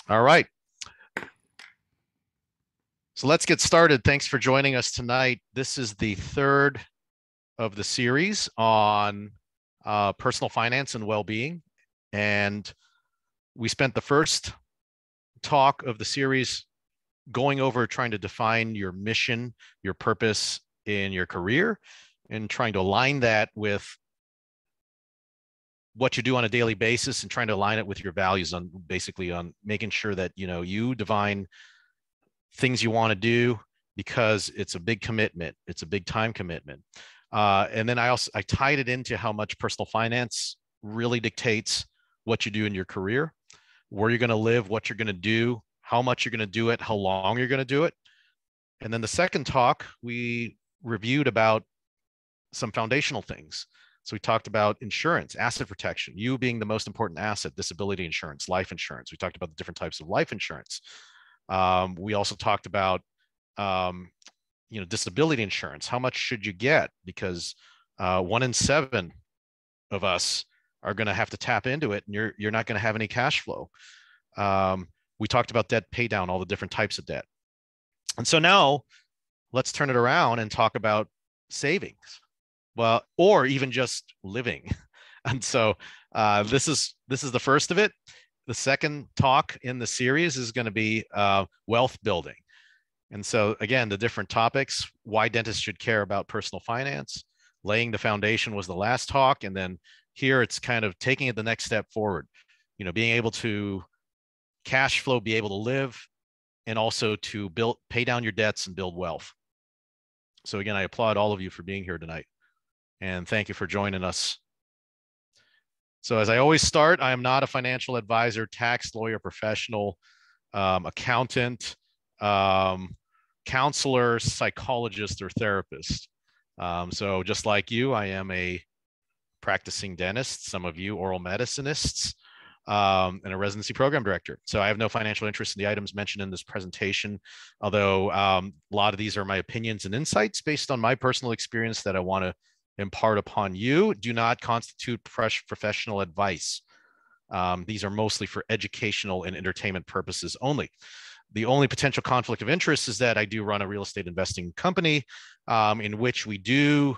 All right. So let's get started. Thanks for joining us tonight. This is the third of the series on personal finance and well-being. And we spent the first talk of the series going over trying to define your mission, your purpose in your career, and trying to align that with what you do on a daily basis and trying to align it with your values on basically on making sure that you define things you want to do because it's a big commitment. It's a big time commitment. And then I tied it into how much personal finance really dictates what you do in your career, where you're going to live, what you're going to do, how much you're going to do it, how long you're going to do it. And then the second talk, we reviewed about some foundational things. So we talked about insurance, asset protection, you being the most important asset, disability insurance, life insurance. We talked about the different types of life insurance. We also talked about, disability insurance. How much should you get? Because 1 in 7 of us are going to have to tap into it, and you're not going to have any cash flow. We talked about debt pay down, all the different types of debt. And so now let's turn it around and talk about savings. Well, or even just living. And so this is the first of it. The second talk in the series is going to be wealth building. And so again, the different topics, why dentists should care about personal finance, laying the foundation was the last talk. And then here it's kind of taking it the next step forward, being able to cash flow, be able to live, and also to pay down your debts and build wealth. So again, I applaud all of you for being here tonight. And thank you for joining us. So as I always start, I am not a financial advisor, tax lawyer, professional, accountant, counselor, psychologist, or therapist. So just like you, I am a practicing dentist, some of you oral medicinists, and a residency program director. So I have no financial interest in the items mentioned in this presentation, although a lot of these are my opinions and insights based on my personal experience that I want to impart upon you. Do not constitute professional advice. These are mostly for educational and entertainment purposes only. The only potential conflict of interest is that I do run a real estate investing company in which we do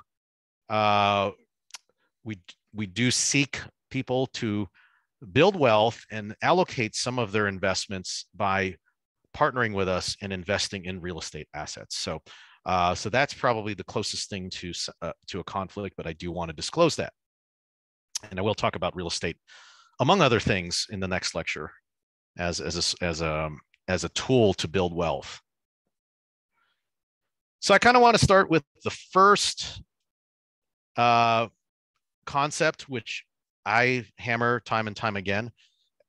seek people to build wealth and allocate some of their investments by partnering with us and investing in real estate assets. So that's probably the closest thing to a conflict, but I do want to disclose that. And I will talk about real estate, among other things, in the next lecture as a tool to build wealth. So I kind of want to start with the first concept, which I hammer time and time again.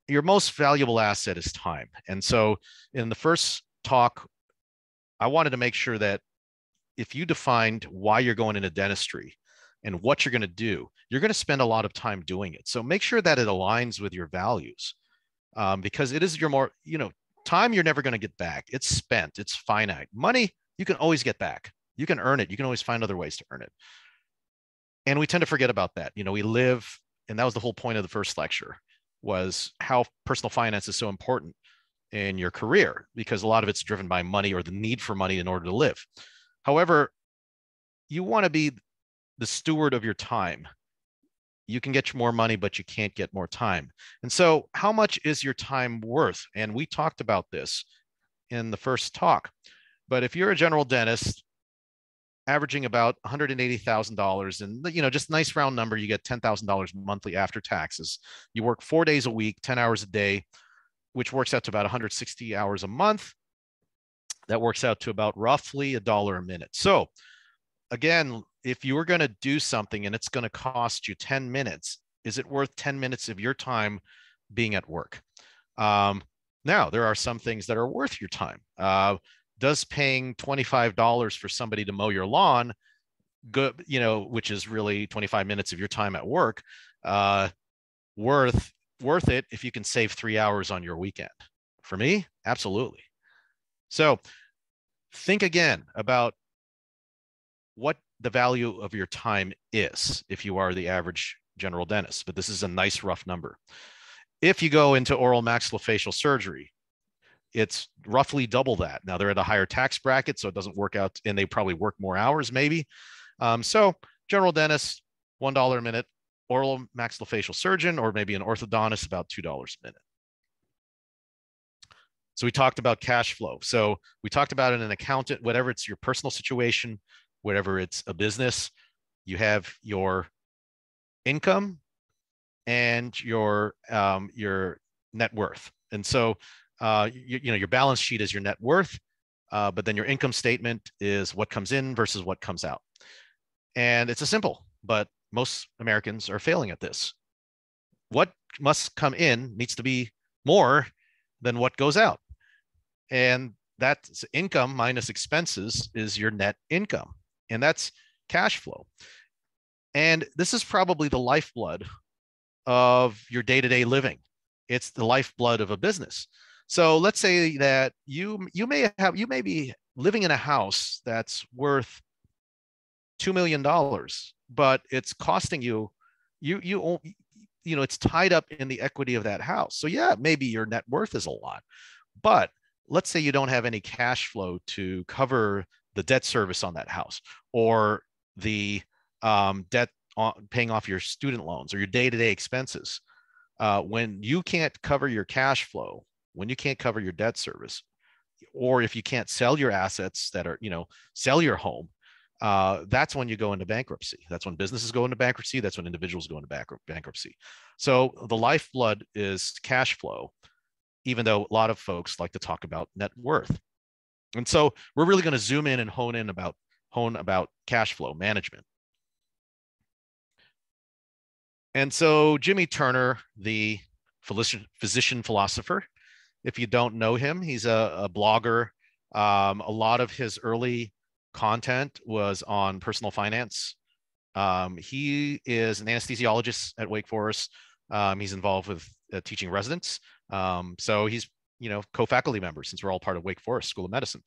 Your most valuable asset is time. And so in the first talk, I wanted to make sure that if you defined why you're going into dentistry and what you're going to do, you're going to spend a lot of time doing it. So make sure that it aligns with your values, because it is your more, time you're never going to get back. It's spent. It's finite. Money, you can always get back. You can earn it. You can always find other ways to earn it. And we tend to forget about that. We live, and that was the whole point of the first lecture, was how personal finance is so important in your career, because a lot of it's driven by money or the need for money in order to live. However, you want to be the steward of your time. You can get more money, but you can't get more time. And so how much is your time worth? And we talked about this in the first talk. But if you're a general dentist, averaging about $180,000, and just nice round number, you get $10,000 monthly after taxes. You work 4 days a week, 10 hours a day, which works out to about 160 hours a month. That works out to about roughly $1 a minute. So again, if you were going to do something and it's going to cost you 10 minutes, is it worth 10 minutes of your time being at work? Now, there are some things that are worth your time. Does paying $25 for somebody to mow your lawn, good, which is really 25 minutes of your time at work, worth it if you can save 3 hours on your weekend? For me, absolutely. So think again about what the value of your time is if you are the average general dentist, but this is a nice rough number. If you go into oral maxillofacial surgery, it's roughly double that. Now they're at a higher tax bracket, so it doesn't work out, and they probably work more hours maybe. So general dentist, $1 a minute, oral maxillofacial surgeon, or maybe an orthodontist, about $2 a minute. So we talked about cash flow. So we talked about it, an accountant, whatever it's your personal situation, whatever it's a business, you have your income and your net worth. And so your balance sheet is your net worth, but then your income statement is what comes in versus what comes out. And it's a simple, but most Americans are failing at this. What must come in needs to be more than what goes out. And that's income minus expenses is your net income. And that's cash flow. And this is probably the lifeblood of your day-to-day living. It's the lifeblood of a business. So let's say that you may be living in a house that's worth $2 million, but it's costing you it's tied up in the equity of that house. So yeah, maybe your net worth is a lot, but let's say you don't have any cash flow to cover the debt service on that house, or the debt paying off your student loans, or your day-to-day expenses. When you can't cover your cash flow, when you can't cover your debt service, or if you can't sell your assets that are, sell your home, that's when you go into bankruptcy. That's when businesses go into bankruptcy. That's when individuals go into bankruptcy. So the lifeblood is cash flow, even though a lot of folks like to talk about net worth. And so we're really going to zoom in and hone about cash flow management. And so Jimmy Turner, the physician philosopher, if you don't know him, he's a blogger. A lot of his early content was on personal finance. He is an anesthesiologist at Wake Forest. He's involved with teaching residents. So he's, co-faculty member, since we're all part of Wake Forest School of Medicine.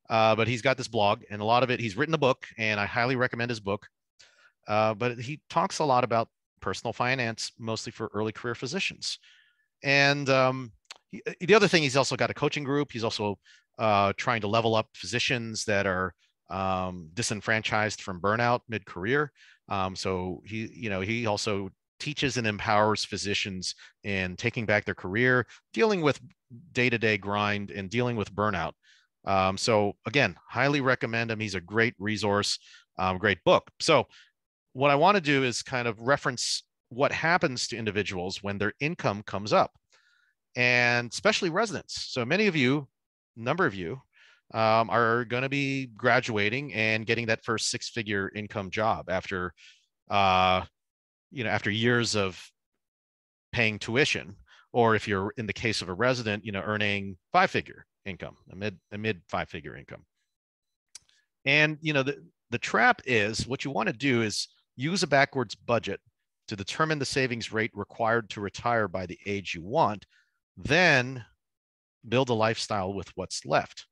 But he's got this blog, and a lot of it, he's written a book, and I highly recommend his book. But he talks a lot about personal finance, mostly for early career physicians. And the other thing, he's also got a coaching group. He's also trying to level up physicians that are disenfranchised from burnout mid-career. So he also teaches and empowers physicians in taking back their career, dealing with day-to-day grind, and dealing with burnout. So again, highly recommend him. He's a great resource, great book. So what I want to do is kind of reference what happens to individuals when their income comes up, and especially residents. So many of you, number of you, are going to be graduating and getting that first six-figure income job after, after years of paying tuition, or if you're in the case of a resident, earning five-figure income, a mid five-figure income. And the trap is, what you want to do is use a backwards budget to determine the savings rate required to retire by the age you want, then build a lifestyle with what's left.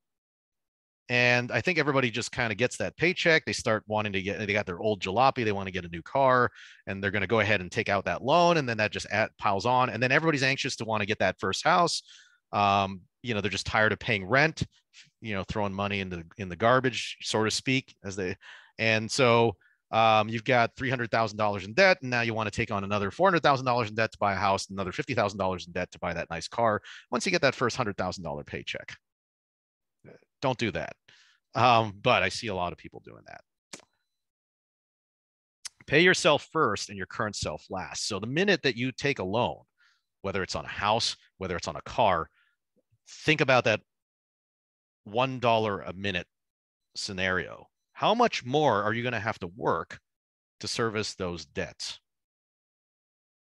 And I think everybody just kind of gets that paycheck. They start wanting to they got their old jalopy, they want to get a new car, and they're going to go ahead and take out that loan. And then that just piles on. And then everybody's anxious to want to get that first house. They're just tired of paying rent, throwing money in the garbage, so to speak, and so you've got $300,000 in debt, and now you want to take on another $400,000 in debt to buy a house, another $50,000 in debt to buy that nice car. Once you get that first $100,000 paycheck, don't do that. But I see a lot of people doing that. Pay yourself first and your current self last. So the minute that you take a loan, whether it's on a house, whether it's on a car, think about that $1 a minute scenario. How much more are you going to have to work to service those debts?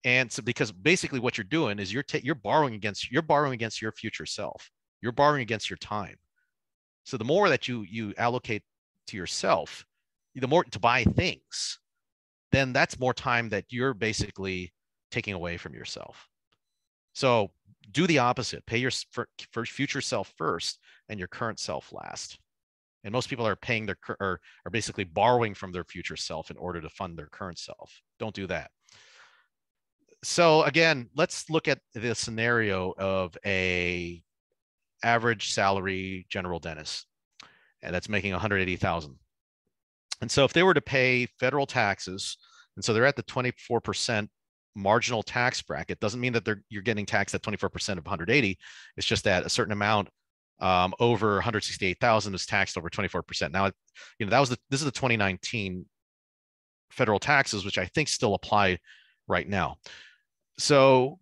And so, because basically what you're doing is you're borrowing against your future self. You're borrowing against your time. So the more that you allocate to yourself, the more to buy things, then that's more time that you're basically taking away from yourself. So do the opposite. Pay your future self first and your current self last. And most people are paying are basically borrowing from their future self in order to fund their current self. Don't do that. So again, let's look at the scenario of a average salary general dentist, and that's making 180,000. And so if they were to pay federal taxes, and so they're at the 24% marginal tax bracket, doesn't mean that you're getting taxed at 24% of 180. It's just that a certain amount over 168,000 is taxed over 24%. Now, this is the 2019 federal taxes, which I think still apply right now. So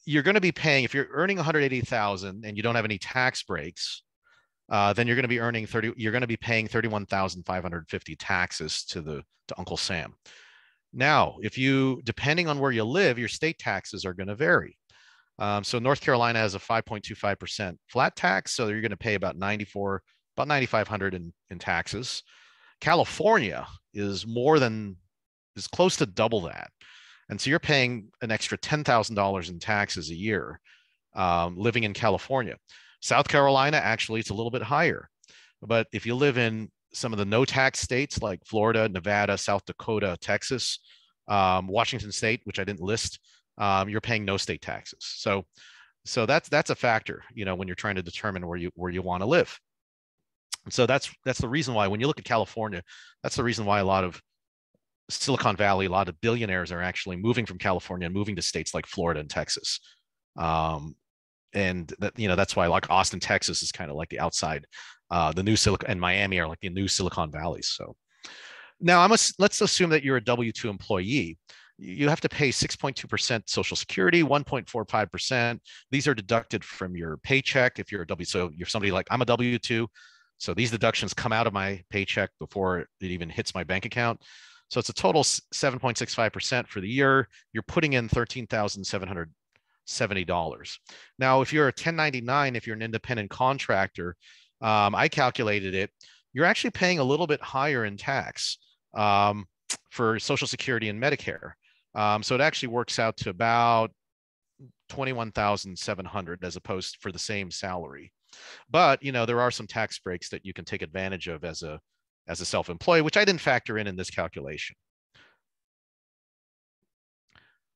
you're going to be paying, if you're earning 180,000 and you don't have any tax breaks, then you're going to be paying 31,550 taxes to Uncle Sam. Now, depending on where you live, your state taxes are going to vary. So North Carolina has a 5.25% flat tax, so you're going to pay about 9,500 in taxes. California is close to double that, and so you're paying an extra $10,000 in taxes a year living in California. South Carolina, actually, it's a little bit higher, but if you live in some of the no tax states like Florida, Nevada, South Dakota, Texas, Washington State, which I didn't list, you're paying no state taxes. So that's a factor, when you're trying to determine where you want to live. So that's the reason why when you look at California, that's the reason why a lot of Silicon Valley, a lot of billionaires are actually moving from California and moving to states like Florida and Texas. And that's why like Austin, Texas is kind of like the outside, the new Silicon, and Miami are like the new Silicon Valleys. So now let's assume that you're a W-2 employee. You have to pay 6.2% Social Security, 1.45%. These are deducted from your paycheck. If you're so you're somebody like I'm a W-2, so these deductions come out of my paycheck before it even hits my bank account. So it's a total 7.65% for the year. You're putting in $13,770. Now, if you're a 1099, if you're an independent contractor, I calculated it. You're actually paying a little bit higher in tax for Social Security and Medicare. So it actually works out to about $21,700 as opposed for the same salary. But there are some tax breaks that you can take advantage of as a self-employed, which I didn't factor in this calculation.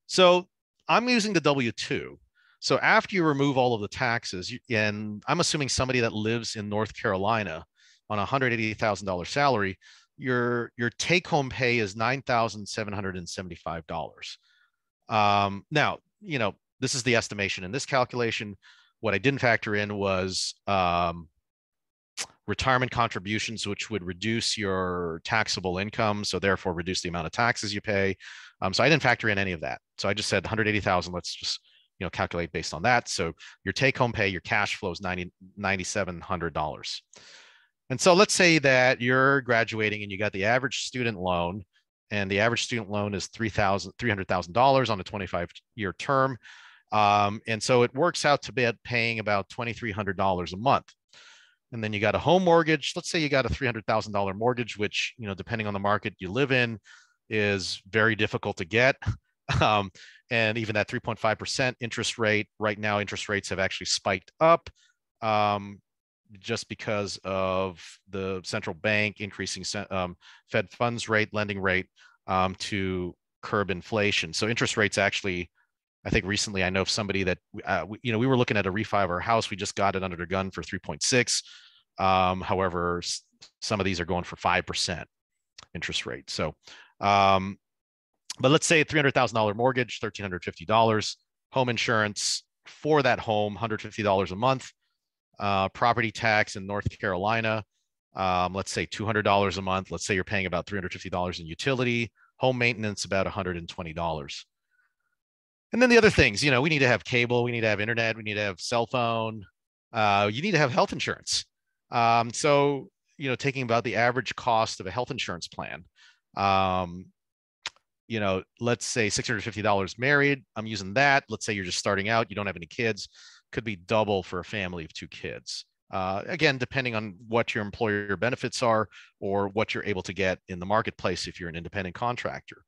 So I'm using the W-2. So after you remove all of the taxes, and I'm assuming somebody that lives in North Carolina on a $180,000 salary, your take-home pay is $9,775. Now, this is the estimation in this calculation. What I didn't factor in was retirement contributions, which would reduce your taxable income, so therefore reduce the amount of taxes you pay. So I didn't factor in any of that. So I just said 180,000. Let's just calculate based on that. So your take-home pay, your cash flow is $9,700. And so let's say that you're graduating and you got the average student loan, and the average student loan is $300,000 on a 25-year term. And so it works out to be paying about $2,300 a month. And then you got a home mortgage. Let's say you got a $300,000 mortgage, which, depending on the market you live in, is very difficult to get. And even that 3.5% interest rate, right now, interest rates have actually spiked up just because of the central bank increasing Fed funds rate, lending rate to curb inflation. So interest rates actually, I think recently I know of somebody that, we were looking at a refi of our house. We just got it under the gun for 3.6. However, some of these are going for 5% interest rate. So, but let's say a $300,000 mortgage, $1,350, home insurance for that home, $150 a month, property tax in North Carolina, let's say $200 a month. Let's say you're paying about $350 in utility, home maintenance, about $120. And then the other things, we need to have cable, we need to have internet, we need to have cell phone, you need to have health insurance. So, taking about the average cost of a health insurance plan, let's say $650 married, I'm using that. Let's say you're just starting out, you don't have any kids, could be double for a family of 2 kids. Again, depending on what your employer benefits are or what you're able to get in the marketplace if you're an independent contractor.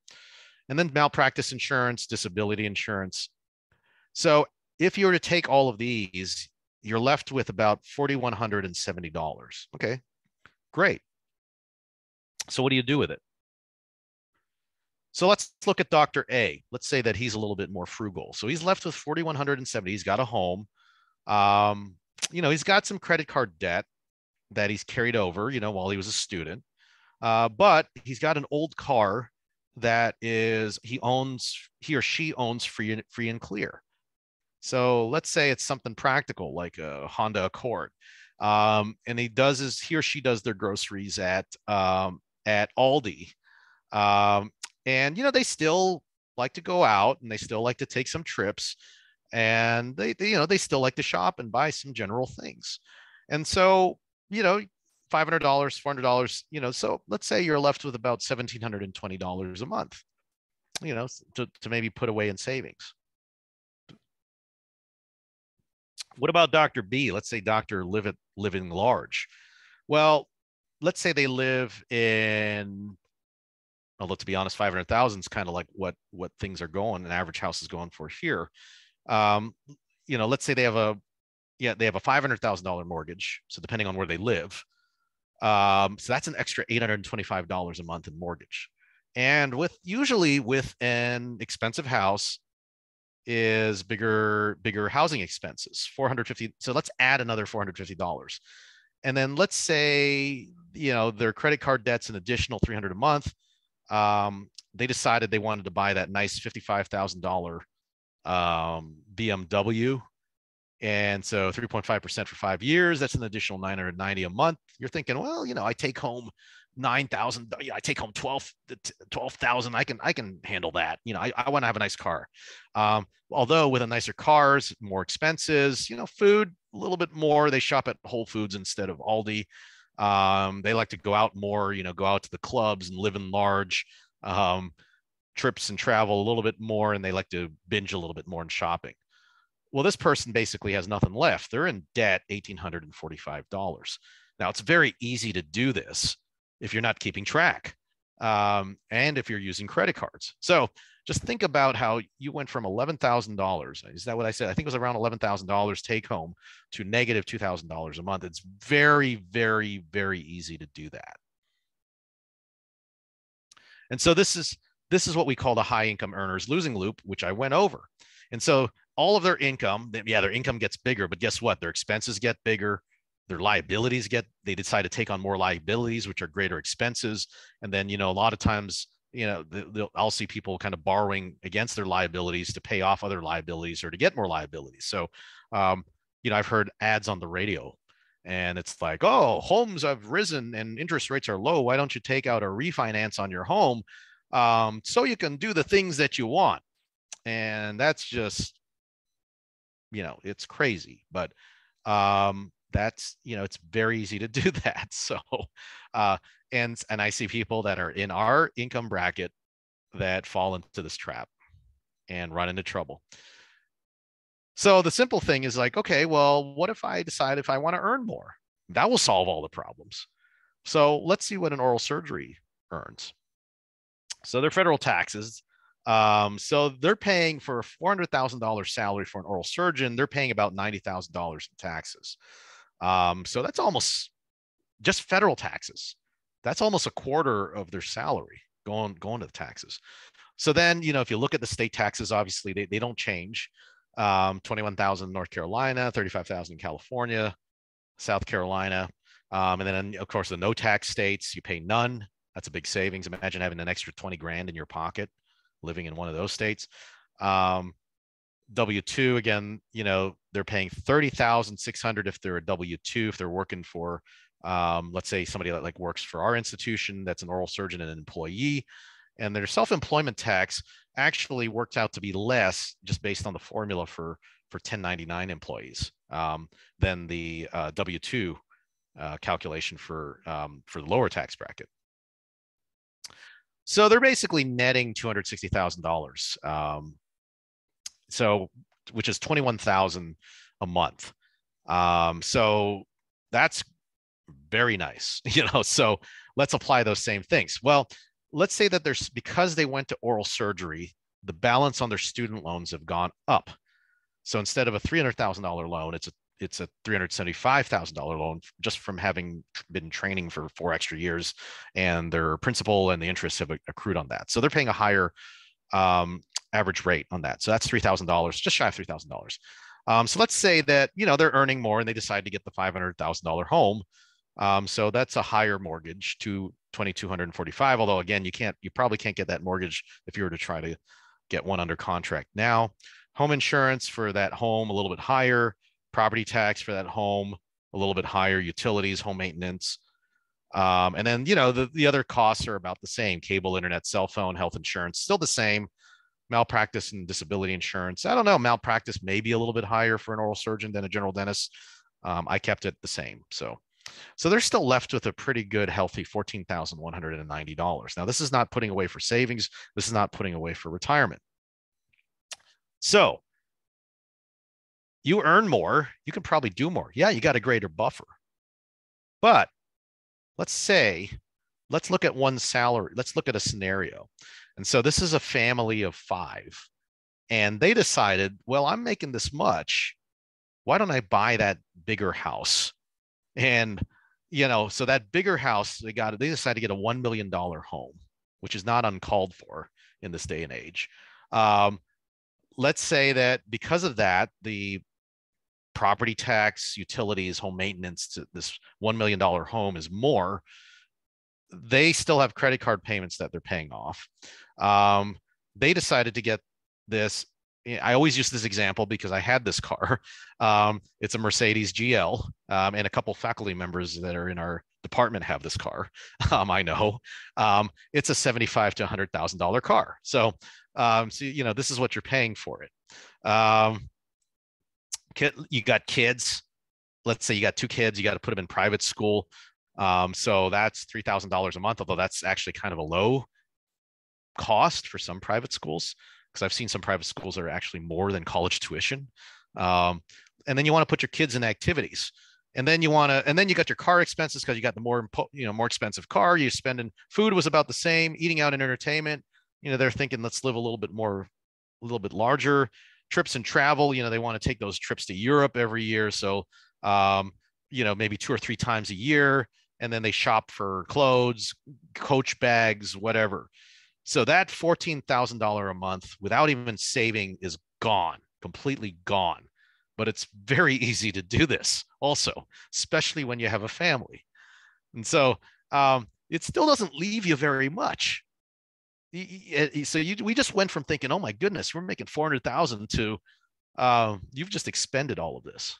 And then malpractice insurance, disability insurance. So if you were to take all of these, you're left with about $4,170. Okay, great. So what do you do with it? So let's look at Dr. A. Let's say that he's a little bit more frugal. So he's left with $4,170. He's got a home. he's got some credit card debt that he's carried over, while he was a student. But he's got an old car that he or she owns free and clear. So let's say it's something practical like a Honda Accord. And he or she does their groceries at Aldi. And they still like to go out and they still like to take some trips, and they still like to shop and buy some general things. And so, $500, $400, so let's say you're left with about $1,720 a month, to maybe put away in savings. What about Dr. B? Let's say Dr. Living Large. Well, let's say they live in, let's be honest, 500,000 is kind of like what things are going, an average house is going for here. Let's say they have a $500,000 mortgage. So depending on where they live, so that's an extra $825 a month in mortgage. And usually with an expensive house is bigger housing expenses, $450. So let's add another $450. And then let's say, their credit card debt's an additional $300 a month. They decided they wanted to buy that nice $55,000 BMW. And so 3.5% for 5 years, that's an additional $990 a month. You're thinking, well, I take home $9,000. I take home 12,000. I can handle that. I want to have a nice car. Although with a nicer cars, more expenses, food, a little bit more. They shop at Whole Foods instead of Aldi. They like to go out more, go out to the clubs and live in large, trips and travel a little bit more. And they like to binge a little bit more in shopping. Well, this person basically has nothing left. They're in debt, $1,845. Now, it's very easy to do this if you're not keeping track, and if you're using credit cards. So just think about how you went from $11,000. Is that what I said? I think it was around $11,000 take home to negative $2,000 a month. It's very, very, very easy to do that. And so this is what we call the high income earners losing loop, which I went over. And so all of their income, their income gets bigger, but guess what? Their expenses get bigger. Their liabilities they decide to take on more liabilities, which are greater expenses. And then, a lot of times, I'll see people kind of borrowing against their liabilities to pay off other liabilities or to get more liabilities. So, I've heard ads on the radio and it's like, oh, homes have risen and interest rates are low. Why don't you take out a refinance on your home so you can do the things that you want? And that's just, it's crazy, but that's, it's very easy to do that. So, and I see people that are in our income bracket that fall into this trap and run into trouble. So the simple thing is like, okay, well, what if I decide if I want to earn more? That will solve all the problems. So let's see what an oral surgery earns. So they're federal taxes. So they're paying for a $400,000 salary for an oral surgeon. They're paying about $90,000 in taxes. So that's almost just federal taxes. That's almost a quarter of their salary going to the taxes. So then, if you look at the state taxes, obviously they don't change. 21,000 in North Carolina, 35,000 in California, South Carolina. And then of course the no tax states, you pay none. That's a big savings. Imagine having an extra 20 grand in your pocket living in one of those states. W-2, again, they're paying $30,600 if they're a W-2, if they're working for, let's say somebody that works for our institution, that's an oral surgeon and an employee. And their self-employment tax actually works out to be less just based on the formula for 1099 employees than the W-2 calculation for the lower tax bracket. So they're basically netting $260,000. So, which is $21,000 a month. So that's very nice, so let's apply those same things. Well, let's say that because they went to oral surgery, the balance on their student loans have gone up. So instead of a $300,000 loan, it's a $375,000 loan just from having been training for 4 extra years, and their principal and the interest have accrued on that. So they're paying a higher average rate on that. So that's $3,000, just shy of $3,000. So let's say that, they're earning more and they decide to get the $500,000 home. So that's a higher mortgage to 2,245. Although again, you probably can't get that mortgage if you were to try to get one under contract now. Home insurance for that home, a little bit higher. Property tax for that home, a little bit higher. Utilities, home maintenance. And then, the other costs are about the same. Cable, internet, cell phone, health insurance, still the same. Malpractice and disability insurance. I don't know. Malpractice may be a little bit higher for an oral surgeon than a general dentist. I kept it the same. So they're still left with a pretty good, healthy $14,190. Now, this is not putting away for savings. This is not putting away for retirement. So you earn more. You can probably do more. Yeah, you got a greater buffer. But let's look at one salary. Let's look at a scenario. And so this is a family of 5. And they decided, well, I'm making this much. Why don't I buy that bigger house? And, so that bigger house, they decided to get a $1 million home, which is not uncalled for in this day and age. Let's say that because of that, the property tax, utilities, home maintenance to this $1 million home is more. They still have credit card payments that they're paying off. They decided to get this. I always use this example because I had this car. It's a Mercedes GL, and a couple faculty members that are in our department have this car. I know. It's a $75,000 to $100,000 car. So, this is what you're paying for it. You got kids. Let's say you got 2 kids. You got to put them in private school. So that's $3,000 a month, although that's actually kind of a low cost for some private schools, because I've seen some private schools that are actually more than college tuition. And then you want to put your kids in activities. And then you got your car expenses because you got the more expensive car. You spending food was about the same, eating out and entertainment. They're thinking, let's live a little bit larger. Trips and travel, they want to take those trips to Europe every year. So, maybe 2 or 3 times a year. And then they shop for clothes, Coach bags, whatever. So that $14,000 a month without even saving is gone, completely gone. But it's very easy to do this also, especially when you have a family. And so it still doesn't leave you very much. So we just went from thinking, oh my goodness, we're making 400,000 to you've just expended all of this.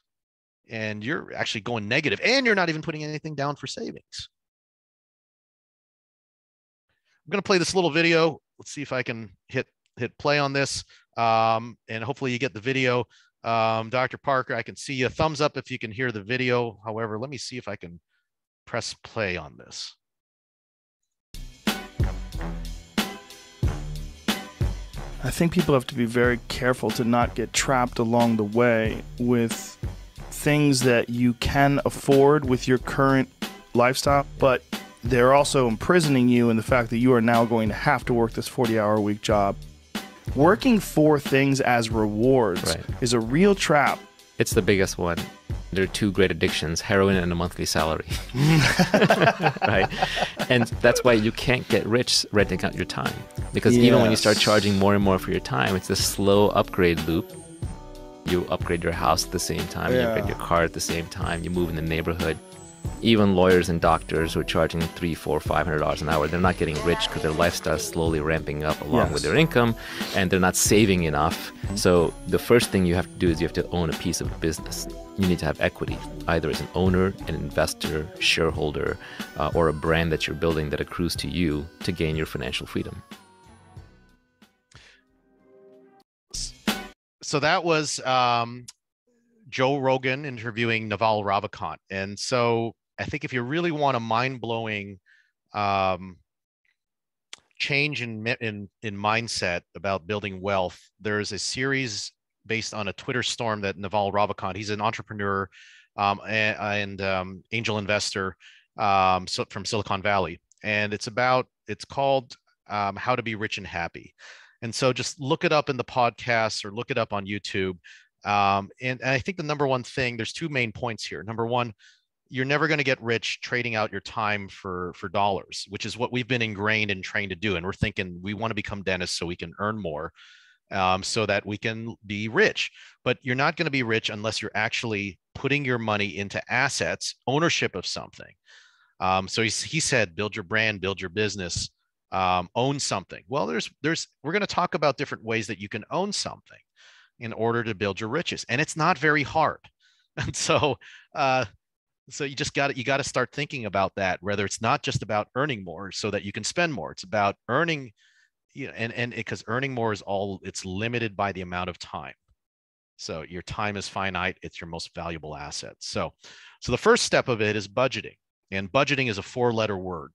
And you're actually going negative, and you're not even putting anything down for savings. I'm going to play this little video. Let's see if I can hit play on this, and hopefully you get the video. Dr. Parker, I can see you. Thumbs up if you can hear the video. However, let me see if I can press play on this. I think people have to be very careful to not get trapped along the way with things that you can afford with your current lifestyle, but they're also imprisoning you in the fact that you are now going to have to work this 40-hour-a-week job. Working for things as rewards is a real trap. It's the biggest one. There are 2 great addictions, heroin and a monthly salary. Right? And that's why you can't get rich renting out your time. Because even when you start charging more and more for your time, it's a slow upgrade loop. You upgrade your house at the same time, you upgrade your car at the same time, you move in the neighborhood. Even lawyers and doctors who are charging $300, $400, $500 an hour, they're not getting rich because their lifestyle is slowly ramping up along with their income, and they're not saving enough. So the first thing you have to do is you have to own a piece of a business. You need to have equity, either as an owner, an investor, shareholder, or a brand that you're building that accrues to you to gain your financial freedom. So that was Joe Rogan interviewing Naval Ravikant. And so I think if you really want a mind-blowing change in mindset about building wealth, there's a series based on a Twitter storm that Naval Ravikant, he's an entrepreneur and angel investor from Silicon Valley. And it's called How to Be Rich and Happy. And so just look it up in the podcast or look it up on YouTube. And I think the number one thing, there's 2 main points here. Number one, you're never going to get rich trading out your time for dollars, which is what we've been ingrained and trained to do. And we're thinking we want to become dentists so we can earn more. so that we can be rich. But you're not going to be rich unless you're actually putting your money into assets, ownership of something. So he said, build your brand, build your business, own something. Well, we're going to talk about different ways that you can own something in order to build your riches, and it's not very hard. And so, so you got to start thinking about that. Whether it's not just about earning more so that you can spend more, it's about earning, and because earning more it's limited by the amount of time. So your time is finite. It's your most valuable asset. So the first step of it is budgeting. And budgeting is a 4-letter word,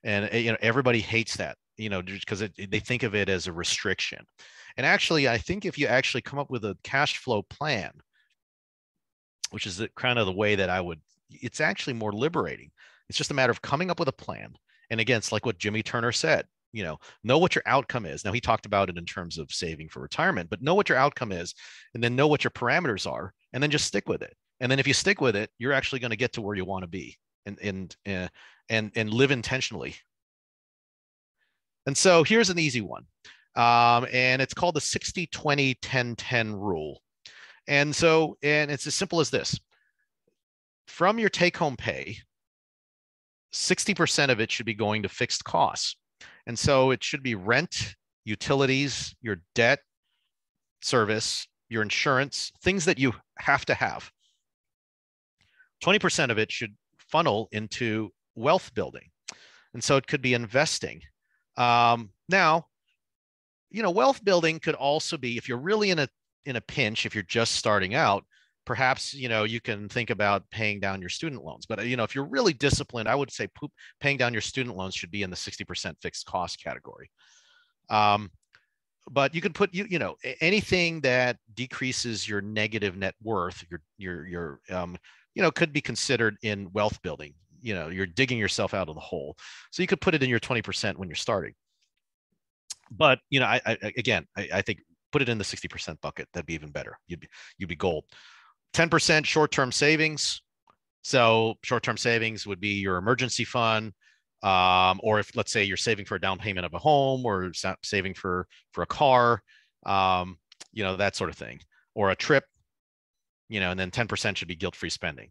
and everybody hates that, because they think of it as a restriction. And actually, I think if you actually come up with a cash flow plan, which is kind of the way that it's actually more liberating. It's just a matter of coming up with a plan. And again, it's like what Jimmy Turner said, know what your outcome is. Now, he talked about it in terms of saving for retirement, but know what your outcome is, and then know what your parameters are, and then just stick with it. And then if you stick with it, you're actually going to get to where you want to be. And live intentionally. And so here's an easy one. And it's called the 60-20-10-10 rule. And it's as simple as this. From your take-home pay, 60% of it should be going to fixed costs. And so it should be rent, utilities, your debt service, your insurance, things that you have to have. 20% of it should funnel into wealth building. And so it could be investing. Now, wealth building could also be, if you're really in a pinch, if you're just starting out, perhaps, you can think about paying down your student loans. But, if you're really disciplined, I would say paying down your student loans should be in the 60% fixed cost category. But you could put, anything that decreases your negative net worth, your could be considered in wealth building. You're digging yourself out of the hole. So you could put it in your 20% when you're starting. But, I think put it in the 60% bucket. That'd be even better. You'd be gold. 10% short-term savings. So short-term savings would be your emergency fund. Or if, let's say, you're saving for a down payment of a home, or saving for a car, that sort of thing, or a trip, and then 10% should be guilt-free spending,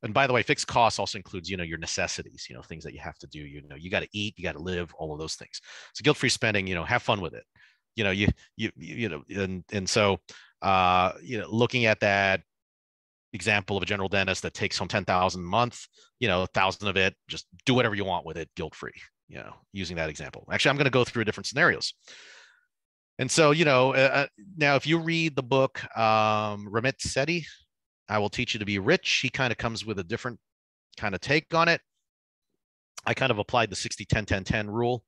and by the way, fixed costs also includes, your necessities, things that you have to do, you got to eat, you got to live, all of those things. So guilt-free spending, have fun with it, so, looking at that example of a general dentist that takes home 10,000 a month, 1,000 of it, just do whatever you want with it, guilt-free, using that example. Actually, I'm going to go through different scenarios. And so, now if you read the book, Ramit Sethi, I Will Teach You to Be Rich, he kind of comes with a different kind of take on it. I kind of applied the 60-10-10-10 rule,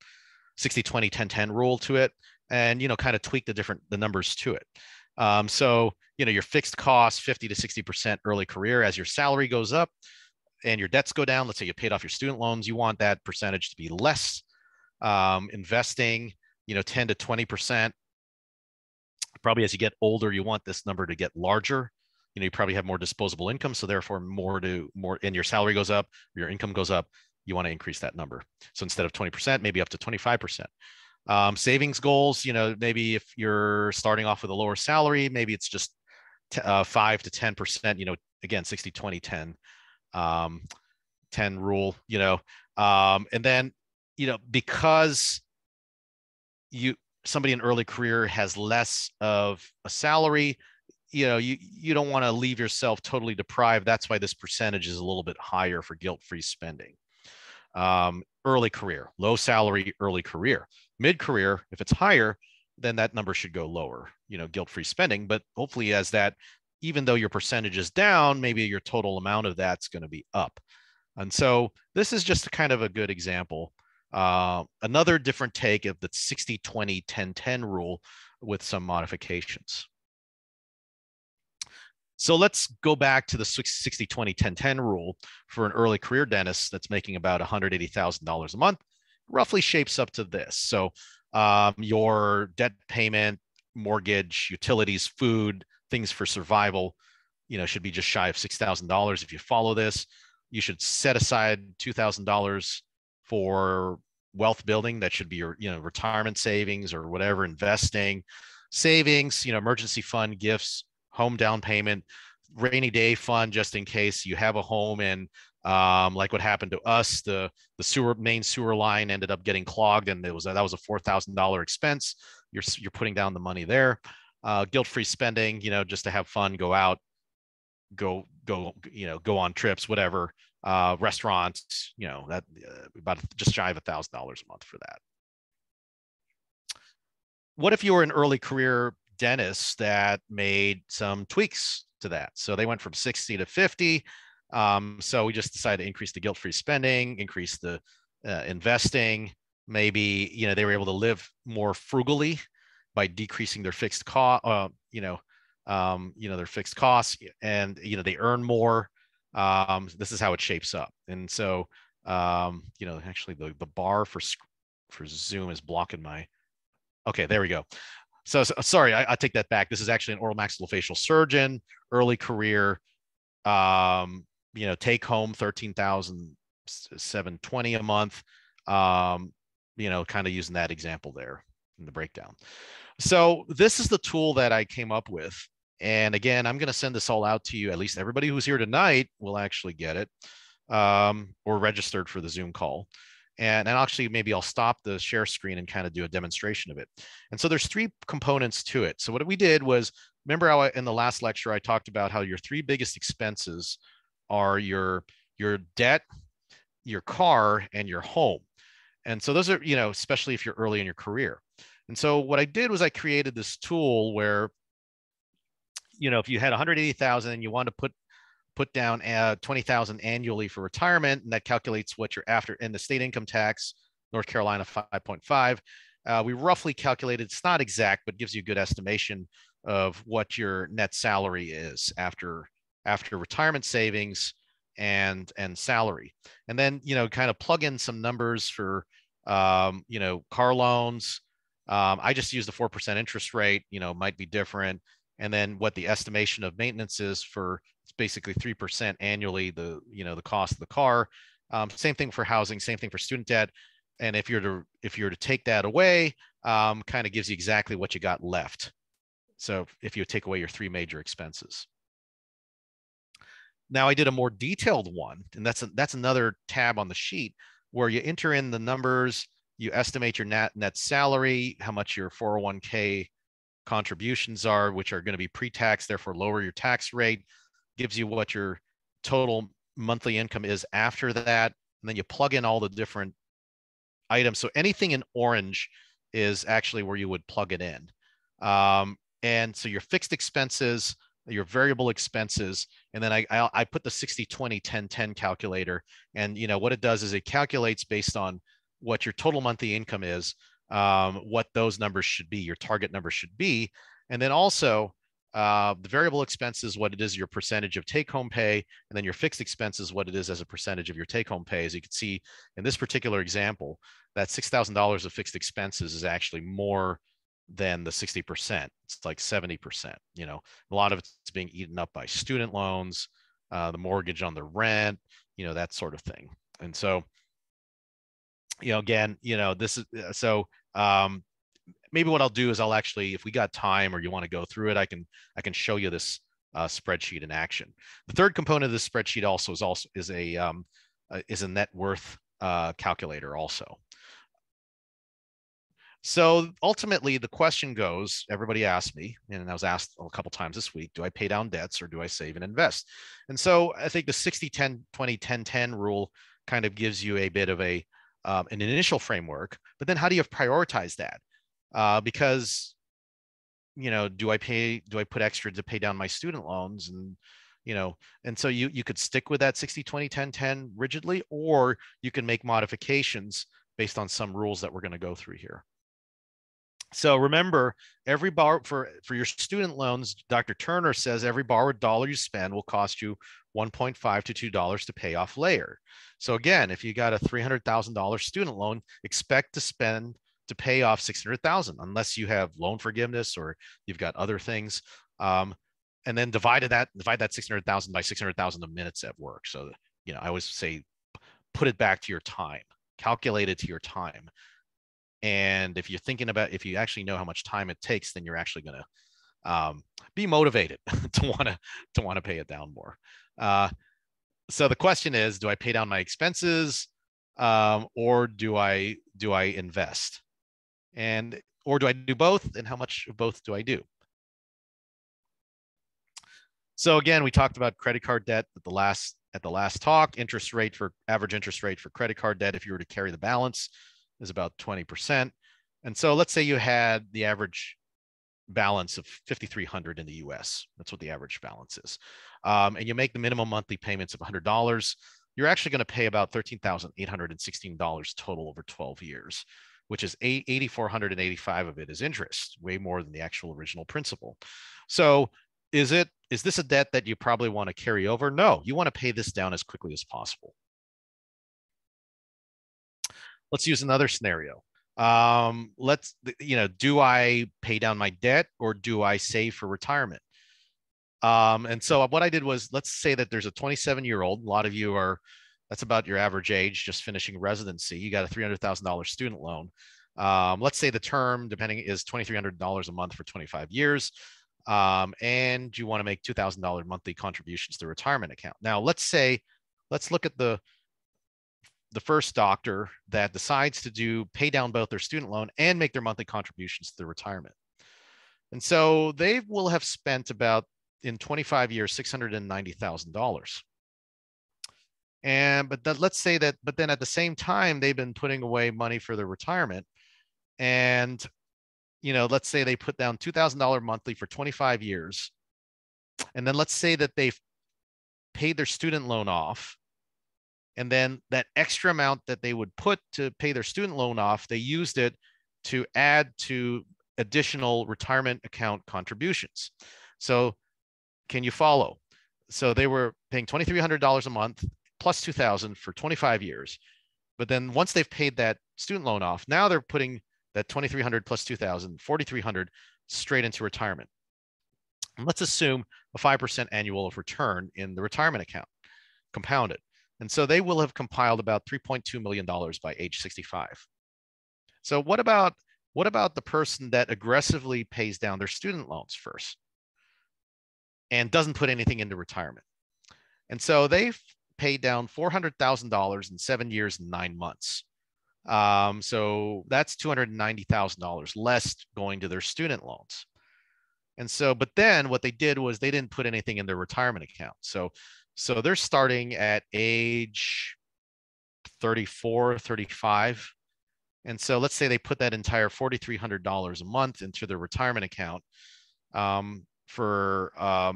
60-20-10-10 rule to it, and, kind of tweak the numbers to it. So, your fixed costs, 50 to 60% early career. As your salary goes up and your debts go down, let's say you paid off your student loans, you want that percentage to be less. Investing, 10 to 20%. Probably as you get older, you want this number to get larger. You probably have more disposable income, so therefore more, and your salary goes up, your income goes up, you want to increase that number. So instead of 20%, maybe up to 25%. Savings goals, maybe if you're starting off with a lower salary, maybe it's just 5 to 10%, again, 60-20-10, 10 rule, and then, because somebody in early career has less of a salary, you don't want to leave yourself totally deprived. That's why this percentage is a little bit higher for guilt-free spending. Early career, low salary, early career. Mid-career, if it's higher, then that number should go lower, guilt-free spending. But hopefully as that, even though your percentage is down, maybe your total amount of that's going to be up. And so this is just kind of a good example. Another different take of the 60-20-10-10 rule with some modifications. So let's go back to the 60-20-10-10 rule for an early career dentist that's making about $180,000 a month. Roughly shapes up to this. So your debt payment, mortgage, utilities, food, things for survival, should be just shy of $6,000. If you follow this, you should set aside $2,000 for wealth building. That should be your, retirement savings or whatever, investing, savings, emergency fund, gifts, home down payment, rainy day fund, just in case you have a home and like what happened to us, the main sewer line ended up getting clogged, and that was a $4,000 expense. You're putting down the money there. Guilt-free spending, just to have fun, go out, go on trips, whatever. Restaurants, that about just shy of $1,000 a month for that. What if you were an early career dentist that made some tweaks to that? So they went from 60 to 50. So we just decided to increase the guilt-free spending, increase the investing. Maybe, they were able to live more frugally by decreasing their fixed cost, their fixed costs, and, they earn more. This is how it shapes up. And so, actually the bar for Zoom is blocking my, okay, there we go. So sorry, I take that back. This is actually an oral maxillofacial surgeon, early career, take home $13,720 a month, kind of using that example there in the breakdown. So this is the tool that I came up with. And again, I'm going to send this all out to you. At least everybody who's here tonight will actually get it, or registered for the Zoom call. And actually, maybe I'll stop the share screen and kind of do a demonstration of it. And so there's 3 components to it. So what we did was, remember how in the last lecture, I talked about how your 3 biggest expenses are your debt, your car, and your home. And so those are, especially if you're early in your career. And so what I did was I created this tool where, if you had 180,000 and you want to put down 20,000 annually for retirement, and that calculates what you're after in the state income tax, North Carolina 5.5. We roughly calculated, it's not exact, but gives you a good estimation of what your net salary is after retirement savings and salary. And then, kind of plug in some numbers for, car loans. I just use the 4% interest rate, might be different. And then what the estimation of maintenance is for, it's basically 3% annually, the cost of the car. Same thing for housing, same thing for student debt. And if you're to take that away, kind of gives you exactly what you got left. So if you take away your 3 major expenses. Now I did a more detailed one, and that's another tab on the sheet where you enter in the numbers, you estimate your net salary, how much your 401k contributions are, which are going to be pre-tax, therefore lower your tax rate, gives you what your total monthly income is after that. And then you plug in all the different items. So anything in orange is actually where you would plug it in. And so your fixed expenses, your variable expenses, and then I put the 60-20-10-10 calculator. And what it does is it calculates based on what your total monthly income is, what those numbers should be, your target numbers should be. And then also the variable expenses, what it is, your percentage of take-home pay, and then your fixed expenses, what it is as a percentage of your take-home pay. As you can see in this particular example, that $6,000 of fixed expenses is actually more than the 60%. It's like 70%. A lot of it's being eaten up by student loans, the mortgage on the rent, that sort of thing. And so, again, this is so. Maybe what I'll do is I'll actually, if we got time or you want to go through it, I can show you this spreadsheet in action. The third component of this spreadsheet is a net worth calculator also. So ultimately, the question goes, everybody asked me, and I was asked a couple times this week, do I pay down debts or do I save and invest? And so I think the 60-10-20-10-10 rule kind of gives you a bit of an initial framework, but then how do you prioritize that? Because, do I put extra to pay down my student loans? And, and so you could stick with that 60-20-10-10 rigidly, or you can make modifications based on some rules that we're going to go through here. So remember, every for your student loans, Dr. Turner says every borrowed dollar you spend will cost you $1.5 to $2 to pay off later. So again, if you got a $300,000 student loan, expect to pay off $600,000, unless you have loan forgiveness or you've got other things. And then divide that $600,000 by 600,000 of minutes at work. So, I always say, put it back to your time. calculated to your time. And if you're thinking about, if you actually know how much time it takes, then you're actually going to be motivated to want to pay it down more. So the question is, do I pay down my expenses, or do I invest, or do I do both, and how much of both do I do? So again, we talked about credit card debt at the last talk. Average interest rate for credit card debt, if you were to carry the balance, is about 20%. And so let's say you had the average balance of $5,300 in the US. That's what the average balance is. And you make the minimum monthly payments of $100. You're actually going to pay about $13,816 total over 12 years, which is $8,485 of it is interest, way more than the actual original principal. So is this a debt that you probably want to carry over? No, you want to pay this down as quickly as possible. Let's use another scenario. Do I pay down my debt, or do I save for retirement? And so what I did was, let's say that there's a 27-year-old. A lot of you are, that's about your average age, just finishing residency. You got a $300,000 student loan. Let's say the term, depending, is $2,300 a month for 25 years. And you want to make $2,000 monthly contributions to the retirement account. Now, let's look at the first doctor that decides to pay down both their student loan and make their monthly contributions to the retirement. And so they will have spent about, in 25 years, $690,000. But then at the same time, they've been putting away money for their retirement. And, let's say they put down $2,000 monthly for 25 years. And then let's say that they've paid their student loan off. And then that extra amount that they would put to pay their student loan off, they used it to add to additional retirement account contributions. So can you follow? So they were paying $2,300 a month plus $2,000 for 25 years. But then once they've paid that student loan off, now they're putting that $2,300 plus $2,000, $4,300 straight into retirement. And let's assume a 5% annual return in the retirement account, compounded. And so they will have compiled about $3.2 million by age 65. So what about the person that aggressively pays down their student loans first and doesn't put anything into retirement? And so they've paid down $400,000 in 7 years and 9 months. So that's $290,000 less going to their student loans. And so, but then what they did was they didn't put anything in their retirement account. So they're starting at age 34, 35. And so let's say they put that entire $4,300 a month into their retirement account for that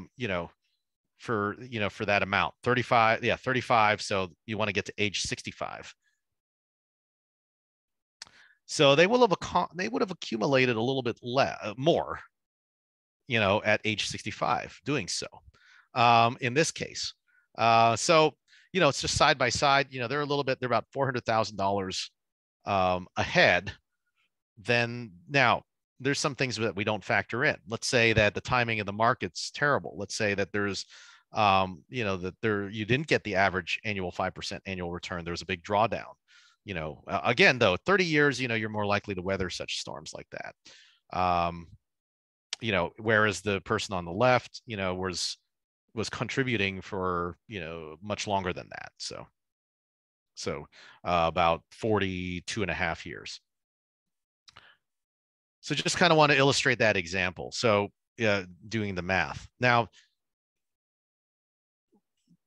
amount, 35. So you want to get to age 65. So they would have accumulated a little bit more, at age 65 doing so, in this case. So, it's just side by side, they're about $400,000 ahead. Then now there's some things that we don't factor in. Let's say that the timing of the market's terrible. Let's say that there's, you didn't get the average annual 5% annual return. There's a big drawdown. Again, though, 30 years, you're more likely to weather such storms like that. Whereas the person on the left, was contributing for, much longer than that. So about 42 and a half years. So just kind of want to illustrate that example. So doing the math. Now,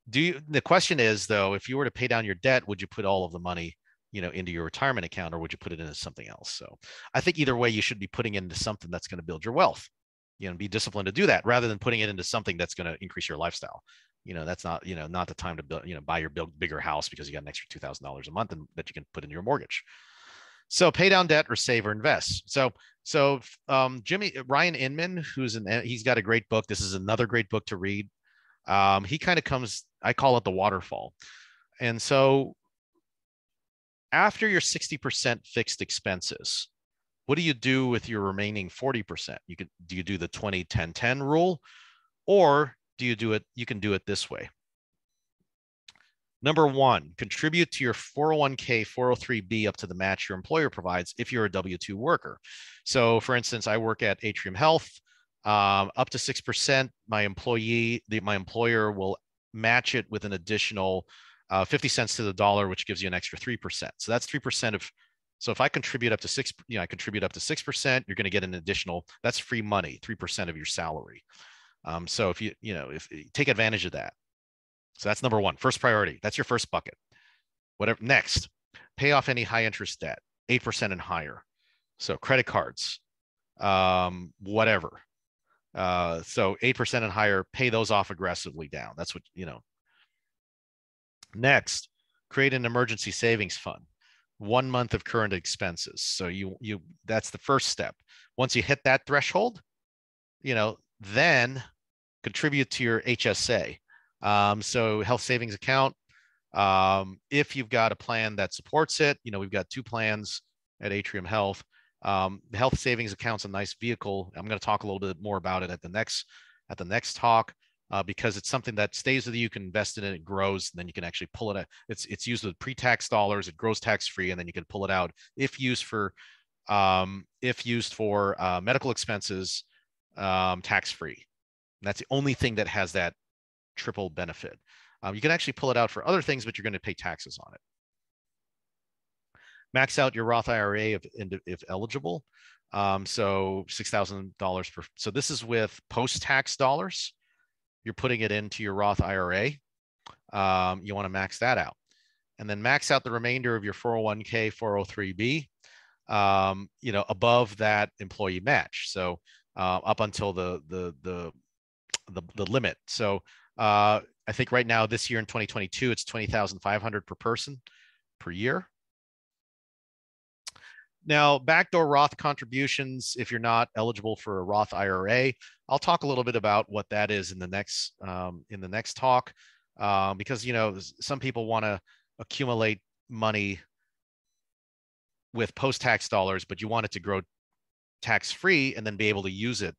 the question is, though, if you were to pay down your debt, would you put all of the money, into your retirement account, or would you put it into something else? So I think either way, you should be putting it into something that's going to build your wealth. Be disciplined to do that rather than putting it into something that's going to increase your lifestyle. That's not, not the time to build, buy your bigger house because you got an extra $2,000 a month that you can put in your mortgage. So pay down debt or save or invest. So Ryan Inman, he's got a great book. This is another great book to read. He kind of I call it the Waterfall. And so after your 60% fixed expenses, what do you do with your remaining 40%? Do you do the 20-10-10 rule, or do you do it? You can do it this way. Number one, contribute to your 401k, 403b up to the match your employer provides if you're a W-2 worker. So for instance, I work at Atrium Health, up to 6%. My employer will match it with an additional 50 cents to the dollar, which gives you an extra 3%. So that's 3% of, so if I contribute up to 6, I contribute up to 6%, you're going to get an additional, that's free money, 3% of your salary. So if you take advantage of that. So that's number one, first priority. That's your first bucket. Whatever. Next, pay off any high interest debt, 8% and higher. So credit cards, whatever. So 8% and higher, pay those off aggressively down. That's what, Next, create an emergency savings fund, 1 month of current expenses. So that's the first step. Once you hit that threshold, then contribute to your HSA. So health savings account. If you've got a plan that supports it, we've got 2 plans at Atrium Health. The health savings account's a nice vehicle. I'm going to talk a little bit more about it at the next talk, because it's something that stays with you. You can invest in it, it grows, and then you can actually pull it out. It's used with pre-tax dollars. It grows tax-free, and then you can pull it out if used for medical expenses, tax-free. That's the only thing that has that triple benefit. You can actually pull it out for other things, but you're going to pay taxes on it. Max out your Roth IRA if eligible. So $6,000 per. So this is with post-tax dollars. You're putting it into your Roth IRA. You want to max that out, and then max out the remainder of your 401k, 403b. Above that employee match. So up until the limit. So I think right now, this year in 2022, it's $20,500 per person per year. Now, backdoor Roth contributions, if you're not eligible for a Roth IRA, I'll talk a little bit about what that is in the next talk, because some people want to accumulate money with post-tax dollars, but you want it to grow tax-free and then be able to use it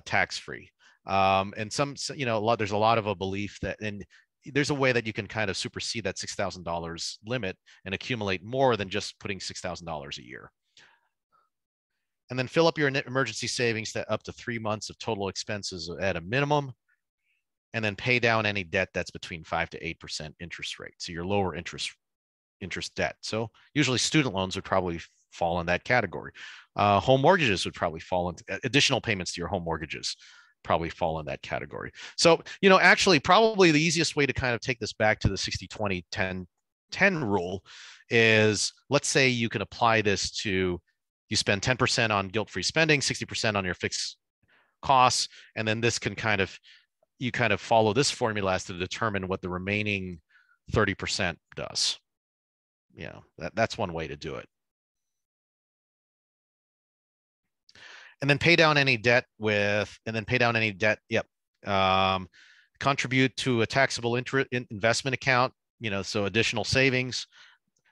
tax-free. And there's a lot of a belief that, and there's a way that you can kind of supersede that $6,000 limit and accumulate more than just putting $6,000 a year. And then fill up your emergency savings to up to 3 months of total expenses at a minimum, and then pay down any debt that's between 5 to 8% interest rate. So your lower interest debt. So usually student loans would probably fall in that category. Home mortgages would probably fall into additional payments to your home mortgages. Probably fall in that category. So, actually probably the easiest way to kind of take this back to the 60-20-10-10 rule is, let's say you can apply this to, you spend 10% on guilt-free spending, 60% on your fixed costs, and then this can you follow this formula as to determine what the remaining 30% does. That's one way to do it. And then pay down any debt contribute to a taxable investment account, so additional savings,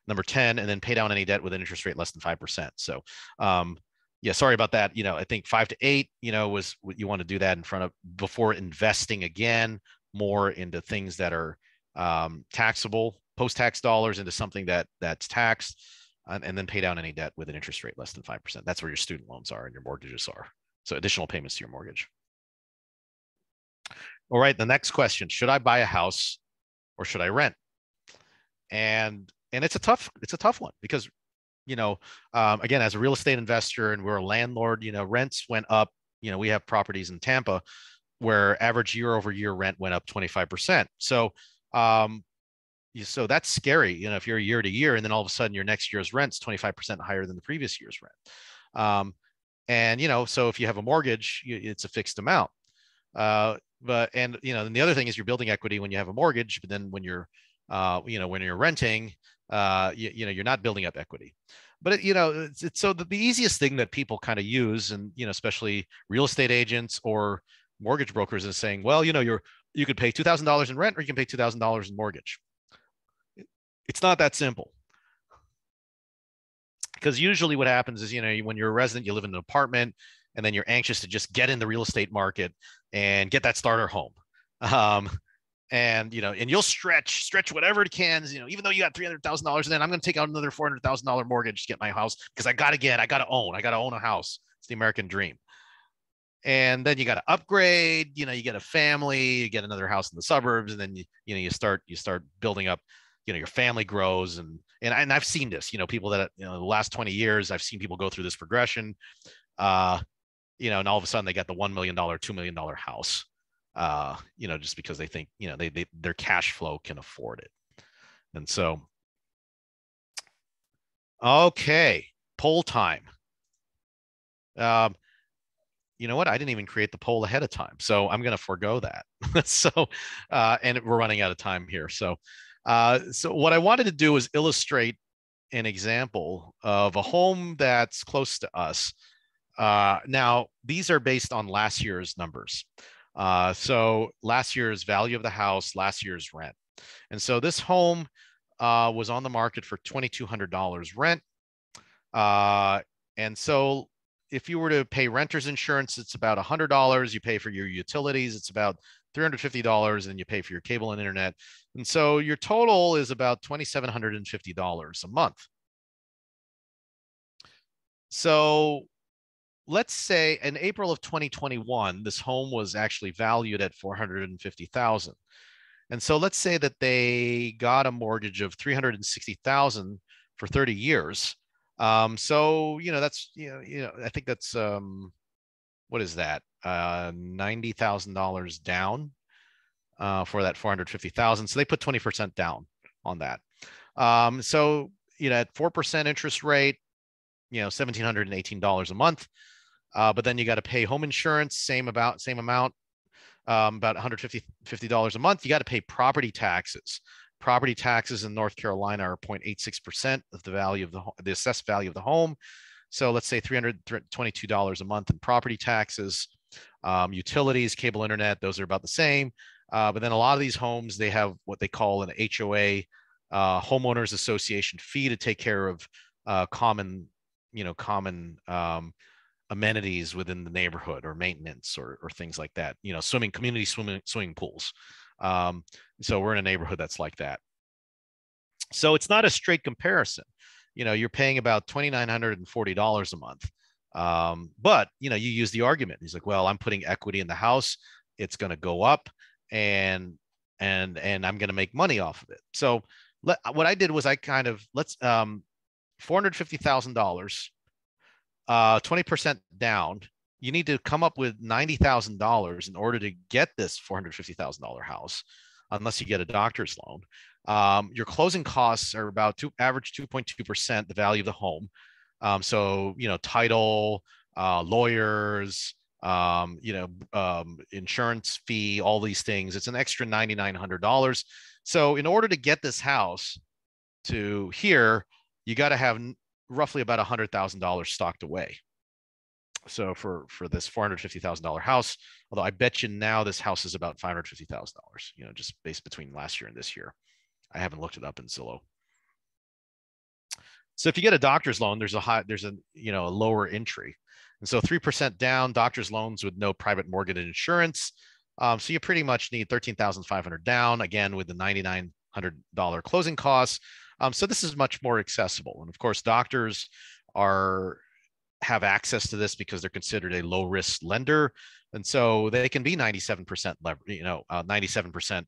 number 10, and then pay down any debt with an interest rate less than 5%. So, sorry about that. I think 5 to 8, was what you want to do that before investing again, more into things that are taxable, post-tax dollars into something that's taxed. And then pay down any debt with an interest rate less than 5%. That's where your student loans are and your mortgages are. So additional payments to your mortgage. All right, the next question: should I buy a house or should I rent? And it's a tough one because, again, as a real estate investor and we're a landlord, rents went up. We have properties in Tampa where average year-over-year rent went up 25%. So that's scary, if you're year to year, and then all of a sudden your next year's rent's 25% higher than the previous year's rent. So if you have a mortgage, it's a fixed amount. And the other thing is you're building equity when you have a mortgage, but then when you're renting, you're not building up equity. But so the easiest thing that people kind of use, and especially real estate agents or mortgage brokers, is saying, well, you could pay $2,000 in rent or you can pay $2,000 in mortgage. It's not that simple, because usually what happens is, when you're a resident, you live in an apartment, and then you're anxious to just get in the real estate market and get that starter home. and and you'll stretch whatever it can, even though you got $300,000, and then I'm going to take out another $400,000 mortgage to get my house because I got to own a house. It's the American dream. And then you got to upgrade, you get a family, you get another house in the suburbs, and then you start building up, your family grows, and I've seen this, people that the last 20 years I've seen people go through this progression, and all of a sudden they got the $1 million, $2 million house, just because they think, their cash flow can afford it. And so, okay, poll time. You know what? I didn't even create the poll ahead of time, so I'm going to forego that. So, and we're running out of time here. So what I wanted to do is illustrate an example of a home that's close to us. Now, these are based on last year's numbers. So last year's value of the house, last year's rent. And so this home was on the market for $2,200 rent. And so if you were to pay renter's insurance, it's about $100. You pay for your utilities, it's about $350, and you pay for your cable and internet. And so your total is about $2,750 a month. So let's say in April of 2021, this home was actually valued at $450,000. And so let's say that they got a mortgage of $360,000 for 30 years. So, that's, I think that's, what is that? $90,000 down, for that $450,000. So they put 20% down on that. So, at 4% interest rate, $1,718 a month. But then you got to pay home insurance, same amount, about $150 a month. You got to pay property taxes. Property taxes in North Carolina are 0.86% of the value of the assessed value of the home. So let's say $322 a month in property taxes. Utilities, cable, internet, those are about the same. But then a lot of these homes, they have what they call an HOA, homeowners association fee to take care of common amenities within the neighborhood, or maintenance, or things like that. Community swimming pools. So we're in a neighborhood that's like that. So it's not a straight comparison. You're paying about $2,940 a month. But you use the argument. He's like, well, I'm putting equity in the house. It's going to go up, and I'm going to make money off of it. So what I did was $450,000, 20% down. You need to come up with $90,000 in order to get this $450,000 house, unless you get a doctor's loan. Your closing costs are about average 2.2% the value of the home. So title, lawyers, insurance fee, all these things. It's an extra $9,900. So in order to get this house to here, you got to have roughly about $100,000 stocked away. So for this $450,000 house, although I bet you now this house is about $550,000, just based between last year and this year. I haven't looked it up in Zillow. So if you get a doctor's loan, there's a lower entry. And so 3% down, doctor's loans with no private mortgage insurance. So you pretty much need $13,500 down, again, with the $9,900 closing costs. So this is much more accessible. And of course, doctors have access to this because they're considered a low risk lender. And so they can be 97% 97%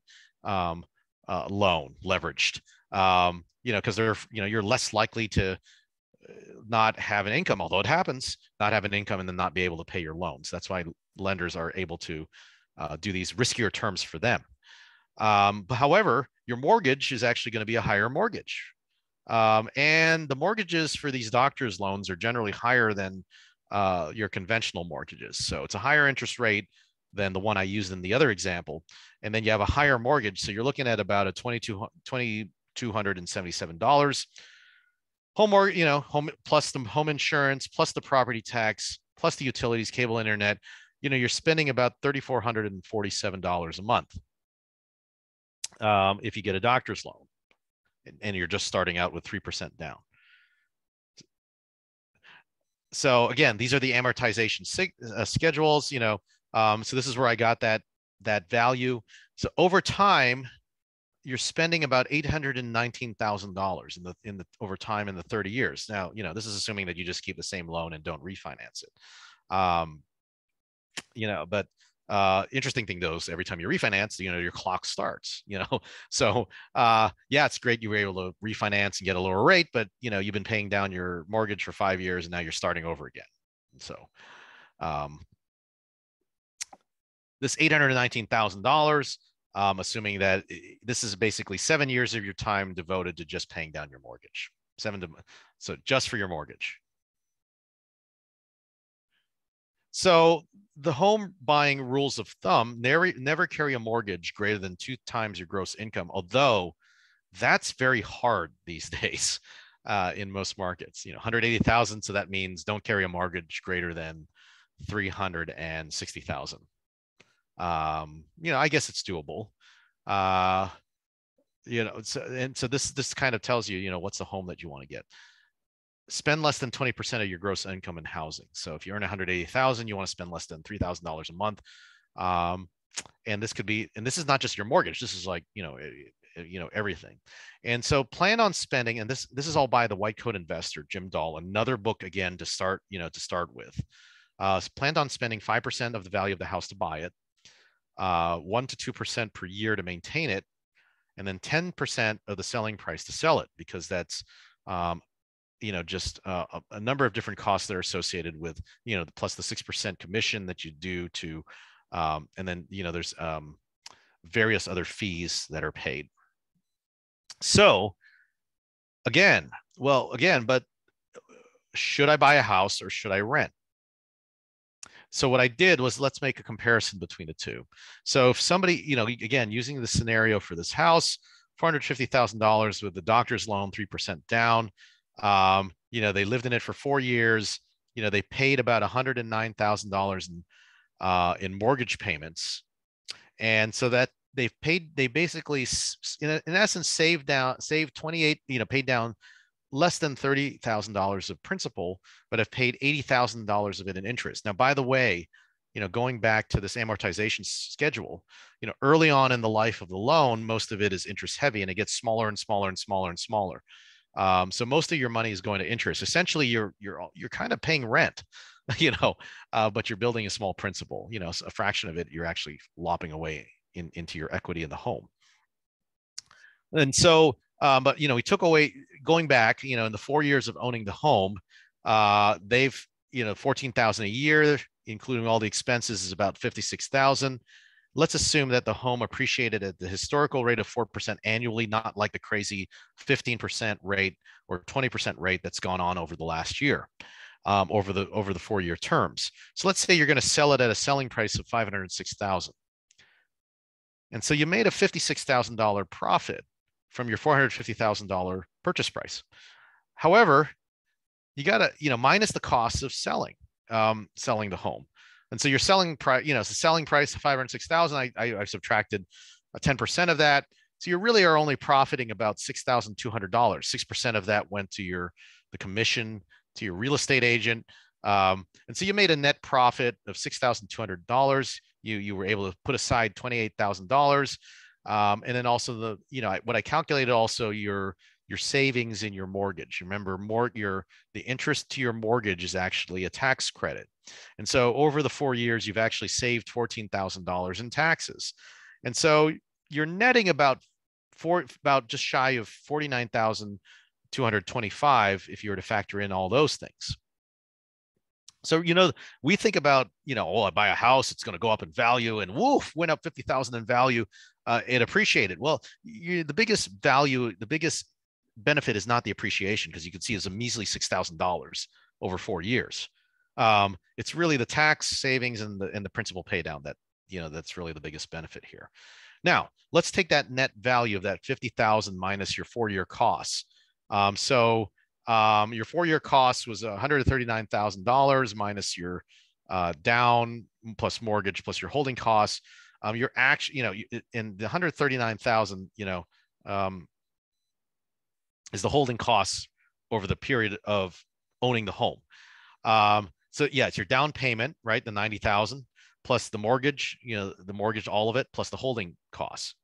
loan leveraged, because they're, you're less likely to not have an income, although it happens, not have an income and then not be able to pay your loans. That's why lenders are able to do these riskier terms for them. But however, your mortgage is actually going to be a higher mortgage. And the mortgages for these doctor's loans are generally higher than your conventional mortgages. So it's a higher interest rate than the one I used in the other example. And then you have a higher mortgage. So you're looking at about a $2,277. Home plus the home insurance, plus the property tax, plus the utilities, cable, internet, you're spending about $3,447 a month. If you get a doctor's loan and you're just starting out with 3% down. So again, these are the amortization schedules, so this is where I got that value. So over time, you're spending about $819,000 in the over time in the 30 years. Now, this is assuming that you just keep the same loan and don't refinance it. But interesting thing though is every time you refinance, your clock starts. So yeah, it's great you were able to refinance and get a lower rate, but you've been paying down your mortgage for 5 years and now you're starting over again. So this $819,000, assuming that this is basically 7 years of your time devoted to just paying down your mortgage, so just for your mortgage. So the home buying rules of thumb: never carry a mortgage greater than 2 times your gross income, although that's very hard these days in most markets. 180,000, so that means don't carry a mortgage greater than 360,000. I guess it's doable. So this kind of tells you, what's the home that you want to get. Spend less than 20% of your gross income in housing. So if you earn 180,000, you want to spend less than $3,000 a month. And this is not just your mortgage. This is like, everything. And so plan on spending, and this is all by the White Coat Investor, Jim Dahl, another book again to start with. Planned on spending 5% of the value of the house to buy it, 1 to 2% per year to maintain it, and then 10% of the selling price to sell it, because that's just a number of different costs that are associated with, plus the 6% commission that you do to, and then, there's various other fees that are paid. So but should I buy a house or should I rent? So what I did was, let's make a comparison between the two. So if somebody, again, using the scenario for this house, $450,000 with the doctor's loan, 3% down, they lived in it for 4 years, they paid about $109,000 in mortgage payments. And so that they basically, in essence, saved 28, paid down less than $30,000 of principal, but have paid $80,000 of it in interest. Now, by the way, going back to this amortization schedule, early on in the life of the loan, most of it is interest heavy, and it gets smaller and smaller and smaller and smaller. So most of your money is going to interest. Essentially, you're kind of paying rent, but you're building a small principal. A fraction of it you're actually lopping away into your equity in the home. And so, but we took away, going back, in the 4 years of owning the home, they've $14,000 a year, including all the expenses, is about $56,000. Let's assume that the home appreciated at the historical rate of 4% annually, not like the crazy 15% rate or 20% rate that's gone on over the last year, over the 4-year terms. So let's say you're going to sell it at a selling price of $506,000. And so you made a $56,000 profit from your $450,000 purchase price. However, you got to, minus the costs of selling the home. And so your selling price, it's a selling price of $506,000. I subtracted 10% of that. So you really are only profiting about $6,200. 6% of that went to the commission to your real estate agent. And so you made a net profit of $6,200. You were able to put aside $28,000. And then also what I calculated also your savings in your mortgage. Remember, the interest to your mortgage is actually a tax credit. And so over the 4 years, you've actually saved $14,000 in taxes. And so you're netting about just shy of $49,225 if you were to factor in all those things. So, we think about, I buy a house, it's going to go up in value, and woof, went up 50,000 in value. It appreciated. Well, the biggest benefit is not the appreciation, because you can see it's a measly $6,000 over 4 years. It's really the tax savings and the principal pay down that's really the biggest benefit here. Now, let's take that net value of that 50,000 minus your 4-year costs. So your 4-year cost was $139,000 minus your down plus mortgage plus your holding costs. You're actually, in the 139,000, is the holding costs over the period of owning the home. So yeah, it's your down payment, right? The 90,000. plus the mortgage, the mortgage, all of it, plus the holding costs.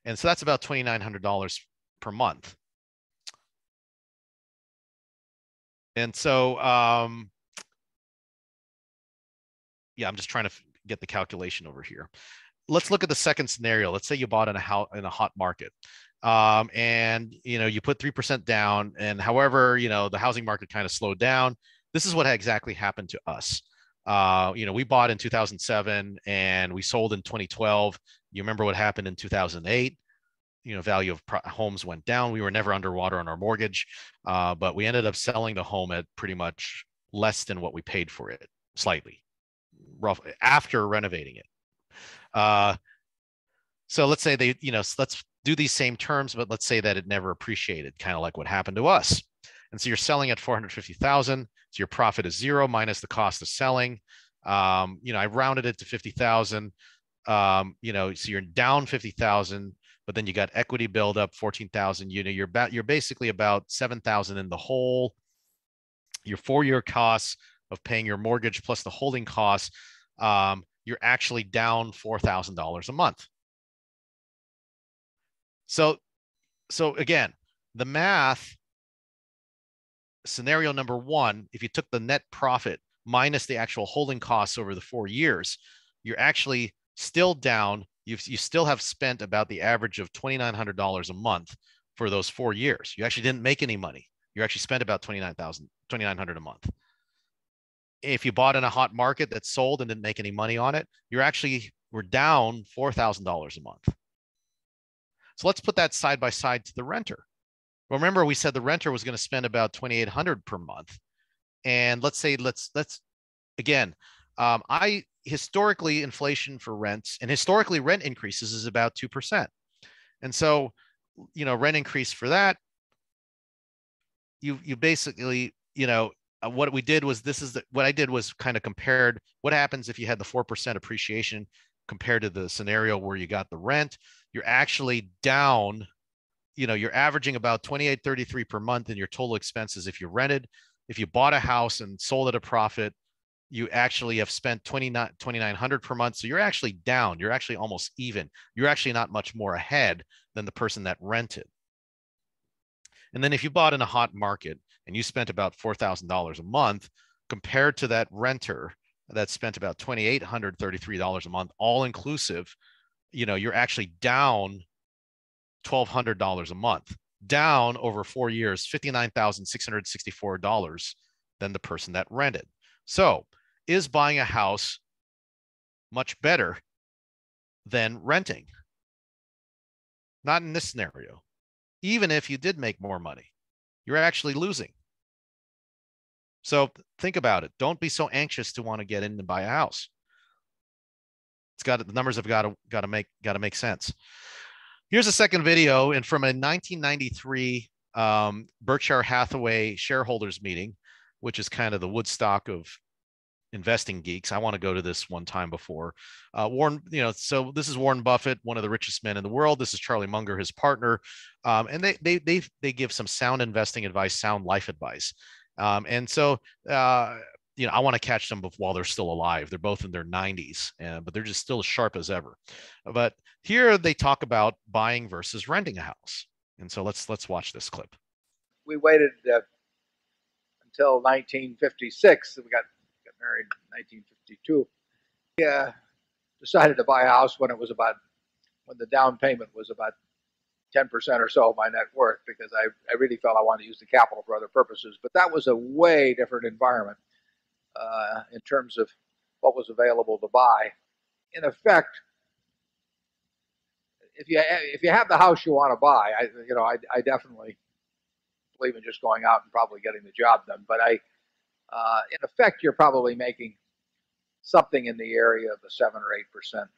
And so that's about $2,900 per month. And so, yeah, I'm just trying to get the calculation over here. Let's look at the second scenario. Let's say you bought in a house in a hot market, and you put 3% down, and however, the housing market kind of slowed down. This is what exactly happened to us. We bought in 2007 and we sold in 2012. You remember what happened in 2008? Value of homes went down. We were never underwater on our mortgage, but we ended up selling the home at pretty much less than what we paid for it, slightly, rough, after renovating it. So let's say let's do these same terms, but let's say that it never appreciated, kind of like what happened to us. And so you're selling at 450,000. So your profit is zero minus the cost of selling. I rounded it to 50,000. So you're down 50,000, but then you got equity buildup 14,000. You're basically about 7,000 in the hole. Your 4-year costs of paying your mortgage plus the holding costs, you're actually down $4,000 a month. So again, the math, scenario number one, if you took the net profit minus the actual holding costs over the 4 years, you're actually still down. You still have spent about the average of $2,900 a month for those 4 years. You actually didn't make any money. You actually spent about $2,900 a month. If you bought in a hot market that sold and didn't make any money on it, we're down $4,000 a month. So let's put that side by side to the renter. Remember, we said the renter was going to spend about $2,800 per month. And let's again, historically, inflation for rents and historically rent increases is about 2%. And so, rent increase for that, you basically, what we did was what I did was kind of compared what happens if you had the 4% appreciation compared to the scenario where you got the rent. You're actually down, you're averaging about $2,833 per month in your total expenses if you rented. If you bought a house and sold at a profit, you actually have spent $2,900 per month. So you're actually down. You're actually almost even. You're actually not much more ahead than the person that rented. And then if you bought in a hot market and you spent about $4,000 a month compared to that renter that spent about $2,833 a month, all inclusive, you're actually down $1,200 a month, down over 4 years, $59,664 than the person that rented. So is buying a house much better than renting? Not in this scenario. Even if you did make more money, you're actually losing. So think about it. Don't be so anxious to want to get in and buy a house. The numbers have got to make sense. Here's a second video, and from a 1993 Berkshire Hathaway shareholders meeting, which is kind of the Woodstock of investing geeks. I want to go to this one time before. Warren, so this is Warren Buffett, one of the richest men in the world. This is Charlie Munger, his partner, and they give some sound investing advice, sound life advice. And so I want to catch them while they're still alive. They're both in their 90s, but they're just still as sharp as ever. But here they talk about buying versus renting a house. And so let's watch this clip. We waited until 1956. We got married in 1952. We decided to buy a house when the down payment was about 10% or so of my net worth, because I really felt I wanted to use the capital for other purposes. But that was a way different environment in terms of what was available to buy. In effect, if you have the house you want to buy, I definitely believe in just going out and probably getting the job done. But in effect, you're probably making something in the area of a 7 or 8%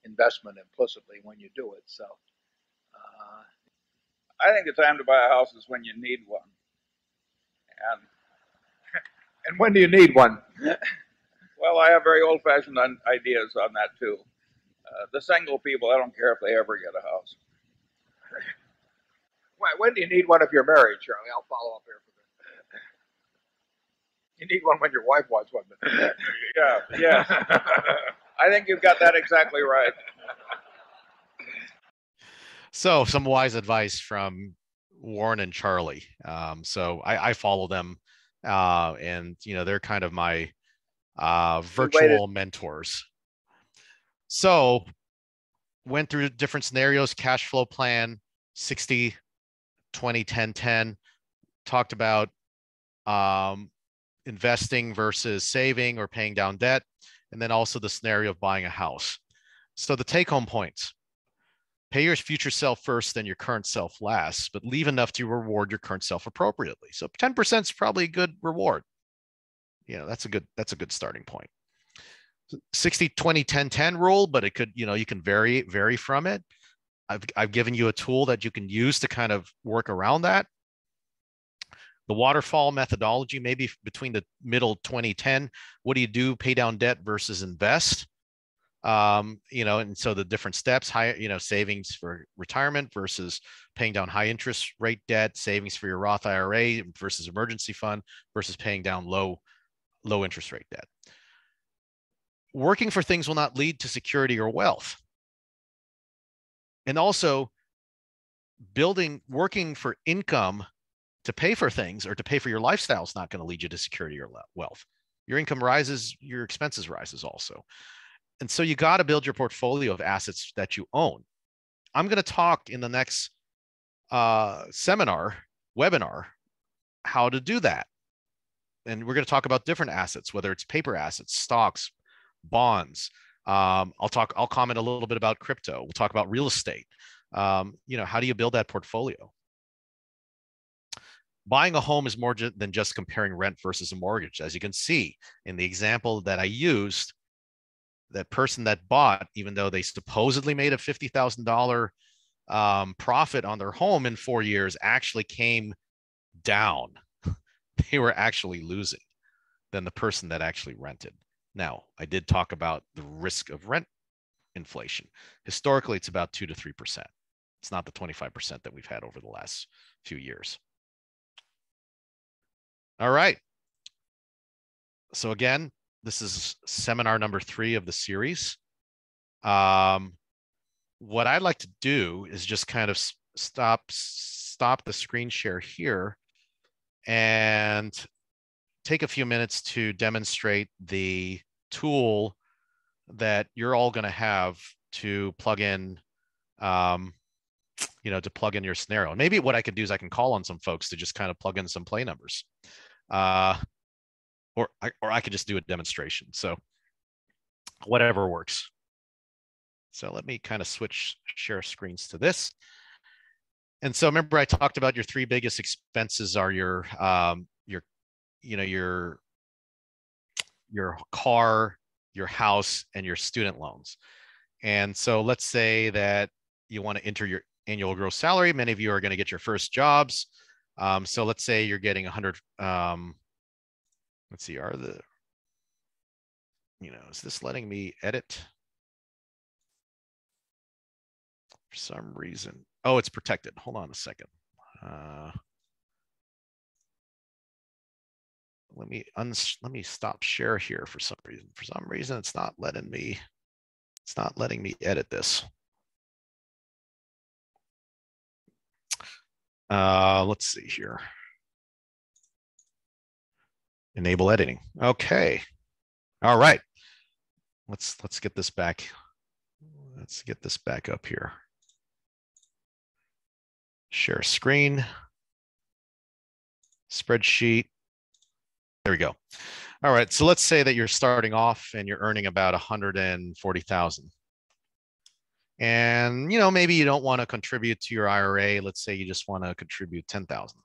investment implicitly when you do it. So, I think the time to buy a house is when you need one. And when do you need one? Well, I have very old-fashioned ideas on that too. The single people, I don't care if they ever get a house. When do you need one if you're married, Charlie? I'll follow up here for this. You need one when your wife wants one. Yeah. I think you've got that exactly right. So some wise advice from Warren and Charlie. So I follow them, and they're kind of my virtual mentors. So went through different scenarios, cash flow plan, 60, 20, 10, 10, talked about investing versus saving or paying down debt, and then also the scenario of buying a house. So the take-home points: pay your future self first, then your current self last, but leave enough to reward your current self appropriately. So 10% is probably a good reward. That's a good starting point. 60, 20, 10, 10 rule, but it could, you can vary from it. I've given you a tool that you can use to kind of work around that. The waterfall methodology, maybe between the middle 2010, what do you do? Pay down debt versus invest. And so the different steps, savings for retirement versus paying down high interest rate debt, savings for your Roth IRA versus emergency fund versus paying down low interest rate debt. Working for things will not lead to security or wealth. And also working for income to pay for things or to pay for your lifestyle is not going to lead you to security or wealth. Your income rises, your expenses rises also. And so you got to build your portfolio of assets that you own. I'm going to talk in the next webinar, how to do that. And we're going to talk about different assets, whether it's paper assets, stocks, bonds. I'll comment a little bit about crypto. We'll talk about real estate. How do you build that portfolio? Buying a home is more than just comparing rent versus a mortgage. As you can see in the example that I used, that person that bought, even though they supposedly made a $50,000 profit on their home in 4 years, actually came down. They were actually losing than the person that actually rented. Now, I did talk about the risk of rent inflation. Historically, it's about 2 to 3%. It's not the 25% that we've had over the last few years. All right. So again, this is seminar number 3 of the series. What I'd like to do is just kind of stop the screen share here and take a few minutes to demonstrate the tool that you're all going to have to plug in, to plug in your scenario. And maybe what I could do is I can call on some folks to just kind of plug in some play numbers. Or I could just do a demonstration. So whatever works. So let me kind of share screens to this. And so remember, I talked about your 3 biggest expenses are your car, your house, and your student loans. And so let's say that you want to enter your annual gross salary. Many of you are going to get your first jobs. So let's say you're getting 100. Let's see, is this letting me edit? For some reason. Oh, it's protected. Hold on a second. Let me stop share here for some reason. For some reason, it's not letting me edit this. Let's see here. Enable editing. Okay. All right. Let's get this back. Let's get this back up here. Share screen. Spreadsheet. There we go. All right. So let's say that you're starting off and you're earning about 140,000. And maybe you don't want to contribute to your IRA. Let's say you just want to contribute 10,000.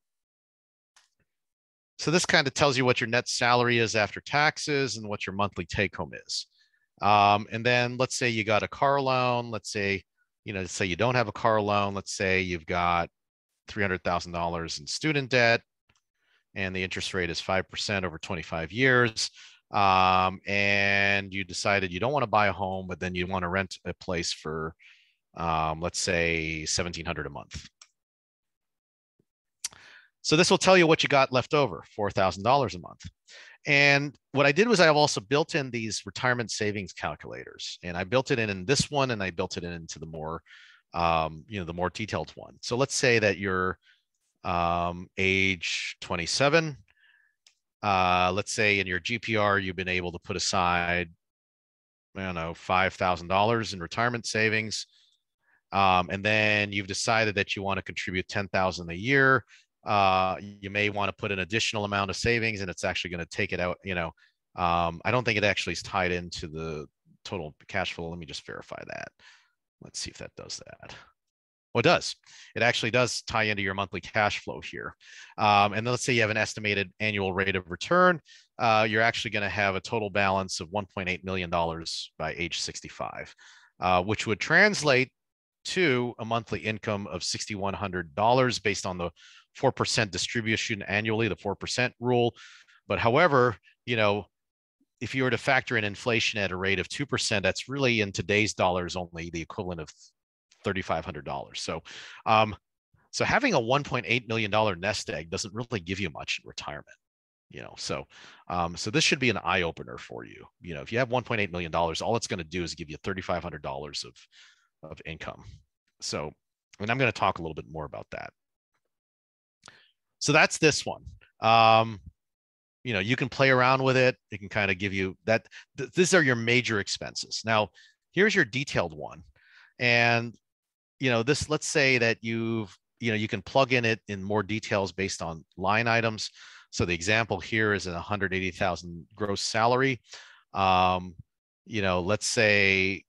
So this kind of tells you what your net salary is after taxes and what your monthly take home is. And then let's say you got a car loan. Let's say you don't have a car loan. Let's say you've got $300,000 in student debt and the interest rate is 5% over 25 years. And you decided you don't want to buy a home, but then you want to rent a place for, let's say $1,700 a month. So this will tell you what you got left over, $4,000 a month. And what I did was I've also built in these retirement savings calculators, and I built it in this one, and I built it into the more, the more detailed one. So let's say that you're age 27. Let's say in your GPR, you've been able to put aside, I don't know, $5,000 in retirement savings. And then you've decided that you want to contribute $10,000 a year. You may want to put an additional amount of savings, and it's actually going to take it out. I don't think it actually is tied into the total cash flow. Let me just verify that. Let's see if that does that. Well, it does. It actually does tie into your monthly cash flow here. And then let's say you have an estimated annual rate of return. You're actually going to have a total balance of $1.8 million by age 65, which would translate to a monthly income of $6,100 based on the 4% distribution annually, the 4% rule. But however, if you were to factor in inflation at a rate of 2%, that's really in today's dollars only the equivalent of $3,500. So having a $1.8 million nest egg doesn't really give you much in retirement. So this should be an eye opener for you. If you have $1.8 million, all it's going to do is give you $3,500 of income. So, and I'm going to talk a little bit more about that. So that's this one. You can play around with it. It can kind of give you that. These are your major expenses. Now, here's your detailed one. And, this, let's say that you can plug in it in more details based on line items. So the example here is a 180,000 gross salary. Let's say,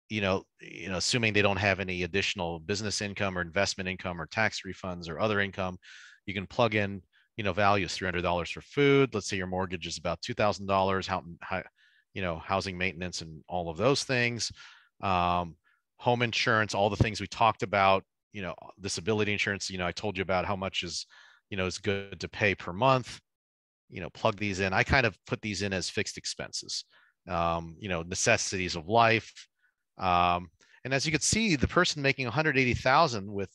assuming they don't have any additional business income or investment income or tax refunds or other income, you can plug in, values, $300 for food. Let's say your mortgage is about $2,000, housing maintenance and all of those things. Home insurance, all the things we talked about, disability insurance, I told you about how much is good to pay per month, plug these in. I kind of put these in as fixed expenses, necessities of life. And as you can see, the person making 180,000 with,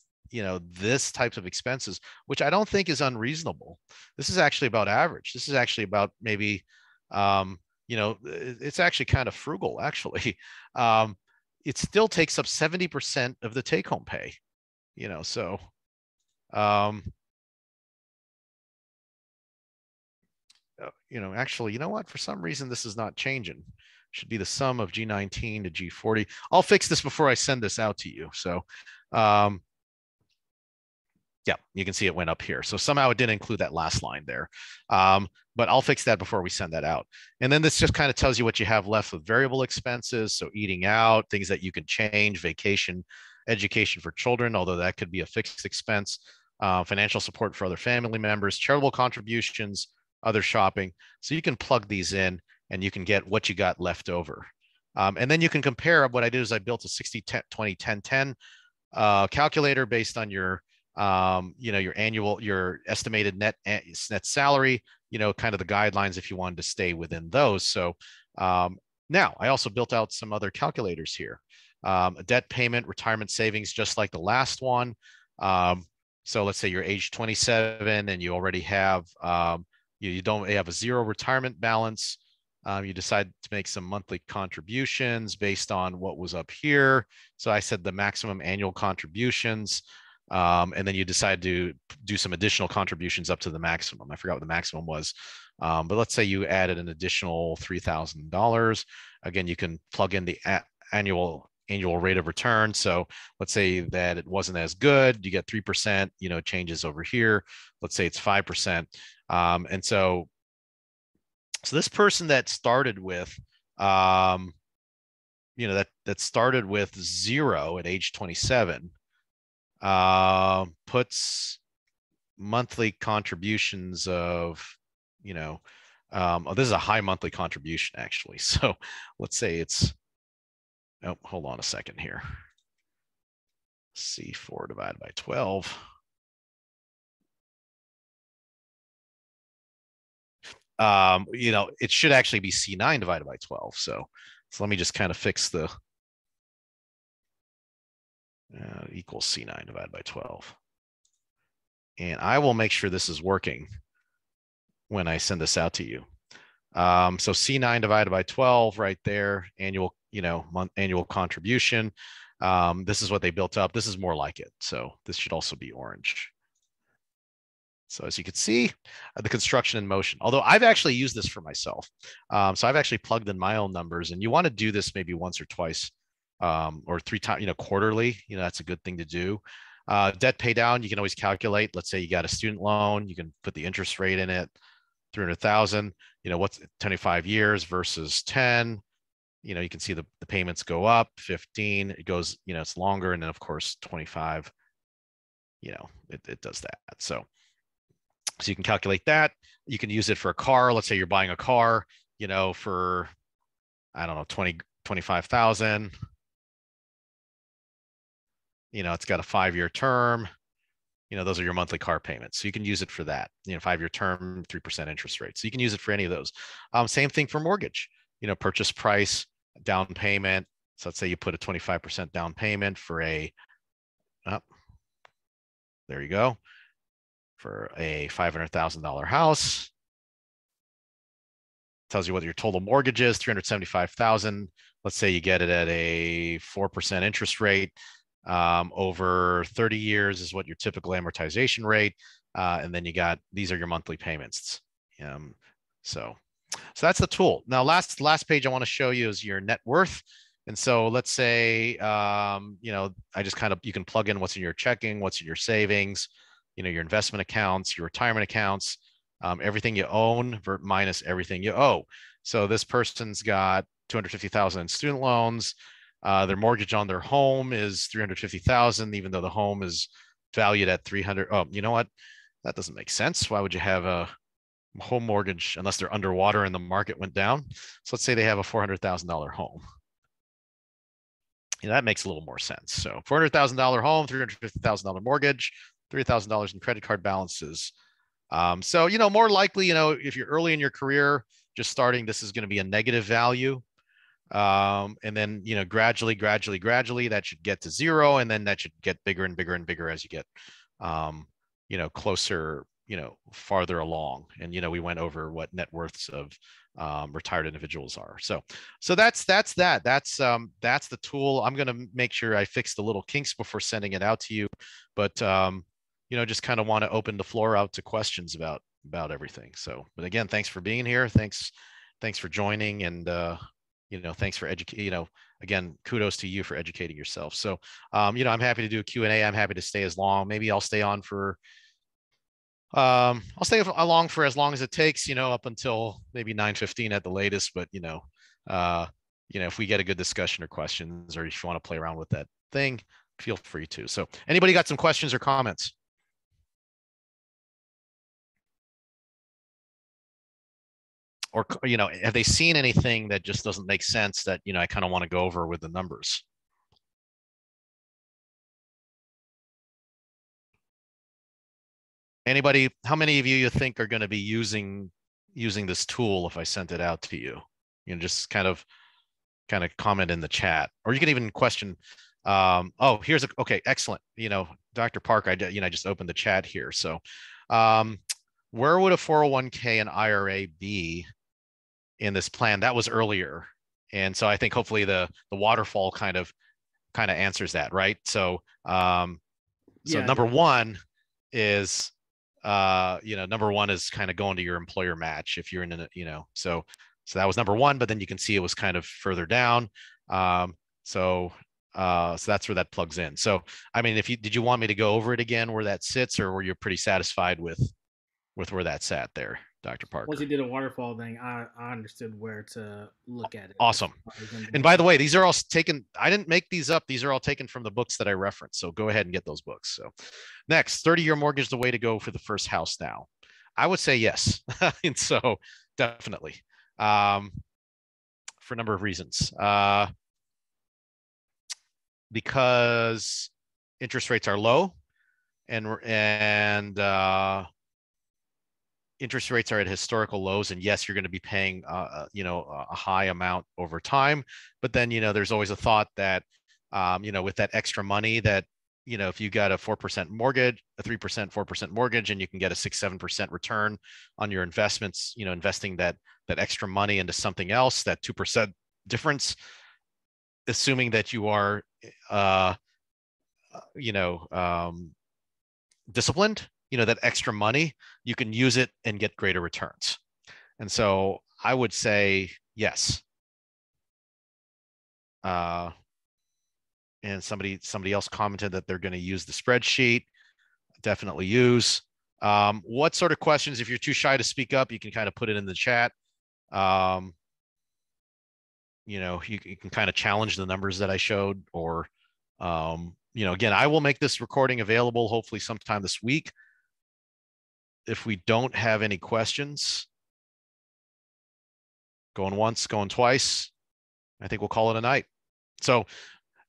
this types of expenses, which I don't think is unreasonable. This is actually about average. This is actually about maybe, it's actually kind of frugal, actually. It still takes up 70% of the take-home pay, so, actually, what? For some reason, this is not changing. Should be the sum of G19 to G40. I'll fix this before I send this out to you. So, yeah, you can see it went up here. So somehow it didn't include that last line there. But I'll fix that before we send that out. And then this just kind of tells you what you have left with variable expenses. So eating out, things that you can change, vacation, education for children, although that could be a fixed expense, financial support for other family members, charitable contributions, other shopping. So you can plug these in and you can get what you got left over. And then you can compare. What I did is I built a 60-20-10-10 calculator based on your your estimated net salary, kind of the guidelines if you wanted to stay within those. So now I also built out some other calculators here. A debt payment, retirement savings, just like the last one. So let's say you're age 27 and you already have, you don't have a zero retirement balance. You decide to make some monthly contributions based on what was up here. So I said the maximum annual contributions. And then you decide to do some additional contributions up to the maximum. I forgot what the maximum was. But let's say you added an additional $3,000. Again, you can plug in the annual rate of return. So let's say that it wasn't as good. You get 3%, changes over here. Let's say it's 5%. And so this person that started with, that started with zero at age 27, puts monthly contributions of, this is a high monthly contribution actually. So let's say it's, hold on a second here. C4 divided by 12. It should actually be C9 divided by 12. So let me just kind of fix the equals C9 divided by 12. And I will make sure this is working when I send this out to you. So C9 divided by 12 right there, annual, annual contribution. This is what they built up. This is more like it. So this should also be orange. So as you can see, the construction in motion, although I've actually used this for myself. So I've actually plugged in my own numbers, and you want to do this maybe once or twice or 3 times, quarterly. That's a good thing to do. Debt pay down, you can always calculate. Let's say you got a student loan, you can put the interest rate in it, 300,000, what's 25 years versus 10. You can see the payments go up, 15, it goes, it's longer. And then of course, 25, it does that. So you can calculate that. You can use it for a car. Let's say you're buying a car, for, I don't know, 25,000. It's got a 5-year term. Those are your monthly car payments. So you can use it for that, 5-year term, 3% interest rate. So you can use it for any of those. Same thing for mortgage, purchase price, down payment. So let's say you put a 25% down payment for there you go, for a $500,000 house. Tells you what your total mortgage is, $375,000. Let's say you get it at a 4% interest rate. Over 30 years is what your typical amortization rate. And then these are your monthly payments. So that's the tool. Now, last page I want to show you is your net worth. And so let's say, I just you can plug in what's in your checking, what's in your savings, your investment accounts, your retirement accounts, everything you own minus everything you owe. So this person's got $250,000 in student loans. Their mortgage on their home is $350,000, even though the home is valued at $300,000. Oh, you know what? That doesn't make sense. Why would you have a home mortgage unless they're underwater and the market went down? So let's say they have a $400,000 home. That makes a little more sense. So $400,000 home, $350,000 mortgage, $3,000 in credit card balances. So, more likely, if you're early in your career, just starting, this is going to be a negative value. And then, gradually, that should get to 0. And then that should get bigger and bigger and bigger as you get, closer, farther along. And, we went over what net worths of retired individuals are. So that's that. That's the tool. I'm going to make sure I fix the little kinks before sending it out to you. But, just kind of want to open the floor out to questions about everything. So, but again, thanks for being here. Thanks for joining. And, thanks for educating, again, kudos to you for educating yourself. So, I'm happy to do a Q&A. I'm happy to stay as long. Maybe I'll stay on for, I'll stay along for as long as it takes, up until maybe 9:15 at the latest. But, if we get a good discussion or questions, or if you want to play around with that thing, feel free to. So anybody got some questions or comments? Or, have they seen anything that just doesn't make sense that, I kind of want to go over with the numbers? Anybody, how many of you think are going to be using this tool if I sent it out to you? Just kind of comment in the chat, or you can even question. Okay, excellent. Dr. Park, I just opened the chat here. So, where would a 401k and IRA be in this plan? That was earlier. And so I think hopefully the waterfall kind of answers that, right? So, number one is, number one is kind of going to your employer match if you're in a, so that was number one, but then you can see it was kind of further down. So that's where that plugs in. So, I mean, did you want me to go over it again, where that sits, or were you pretty satisfied with where that sat there, Dr. Parker? Once he did a waterfall thing, I understood where to look at it. Awesome. And by the way, these are all taken. I didn't make these up. These are all taken from the books that I referenced. So go ahead and get those books. So next, 30-year mortgage is the way to go for the first house now. I would say yes. And so definitely, for a number of reasons. Because interest rates are low, and interest rates are at historical lows, and yes, you're going to be paying, a high amount over time. But then, there's always a thought that, with that extra money that, if you got a 4% mortgage, a 3%, 4% mortgage, and you can get a 6-7% return on your investments, investing that extra money into something else, that 2% difference, assuming that you are, disciplined, that extra money, you can use it and get greater returns. And so I would say yes. And somebody else commented that they're going to use the spreadsheet. Definitely use. What sort of questions, if you're too shy to speak up, you can kind of put it in the chat. You can kind of challenge the numbers that I showed, or, again, I will make this recording available hopefully sometime this week. If we don't have any questions, going once, going twice, I think we'll call it a night. So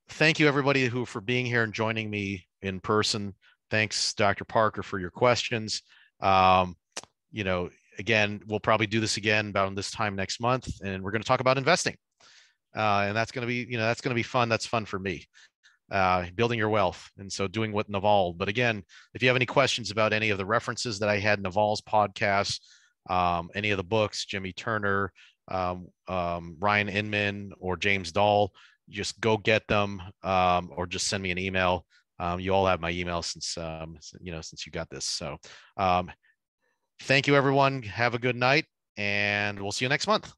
thank you, everybody, for being here and joining me in person. Thanks, Dr. Parker, for your questions. Again, we'll probably do this again about this time next month, and we're going to talk about investing. And that's going to be, that's going to be fun. That's fun for me, building your wealth. And so doing what Naval. But again, if you have any questions about any of the references that I had in Naval's podcast, any of the books, Jimmy Turner, Ryan Inman, or James Dahl, just go get them, or just send me an email. You all have my email since you got this. So thank you, everyone. Have a good night, and we'll see you next month.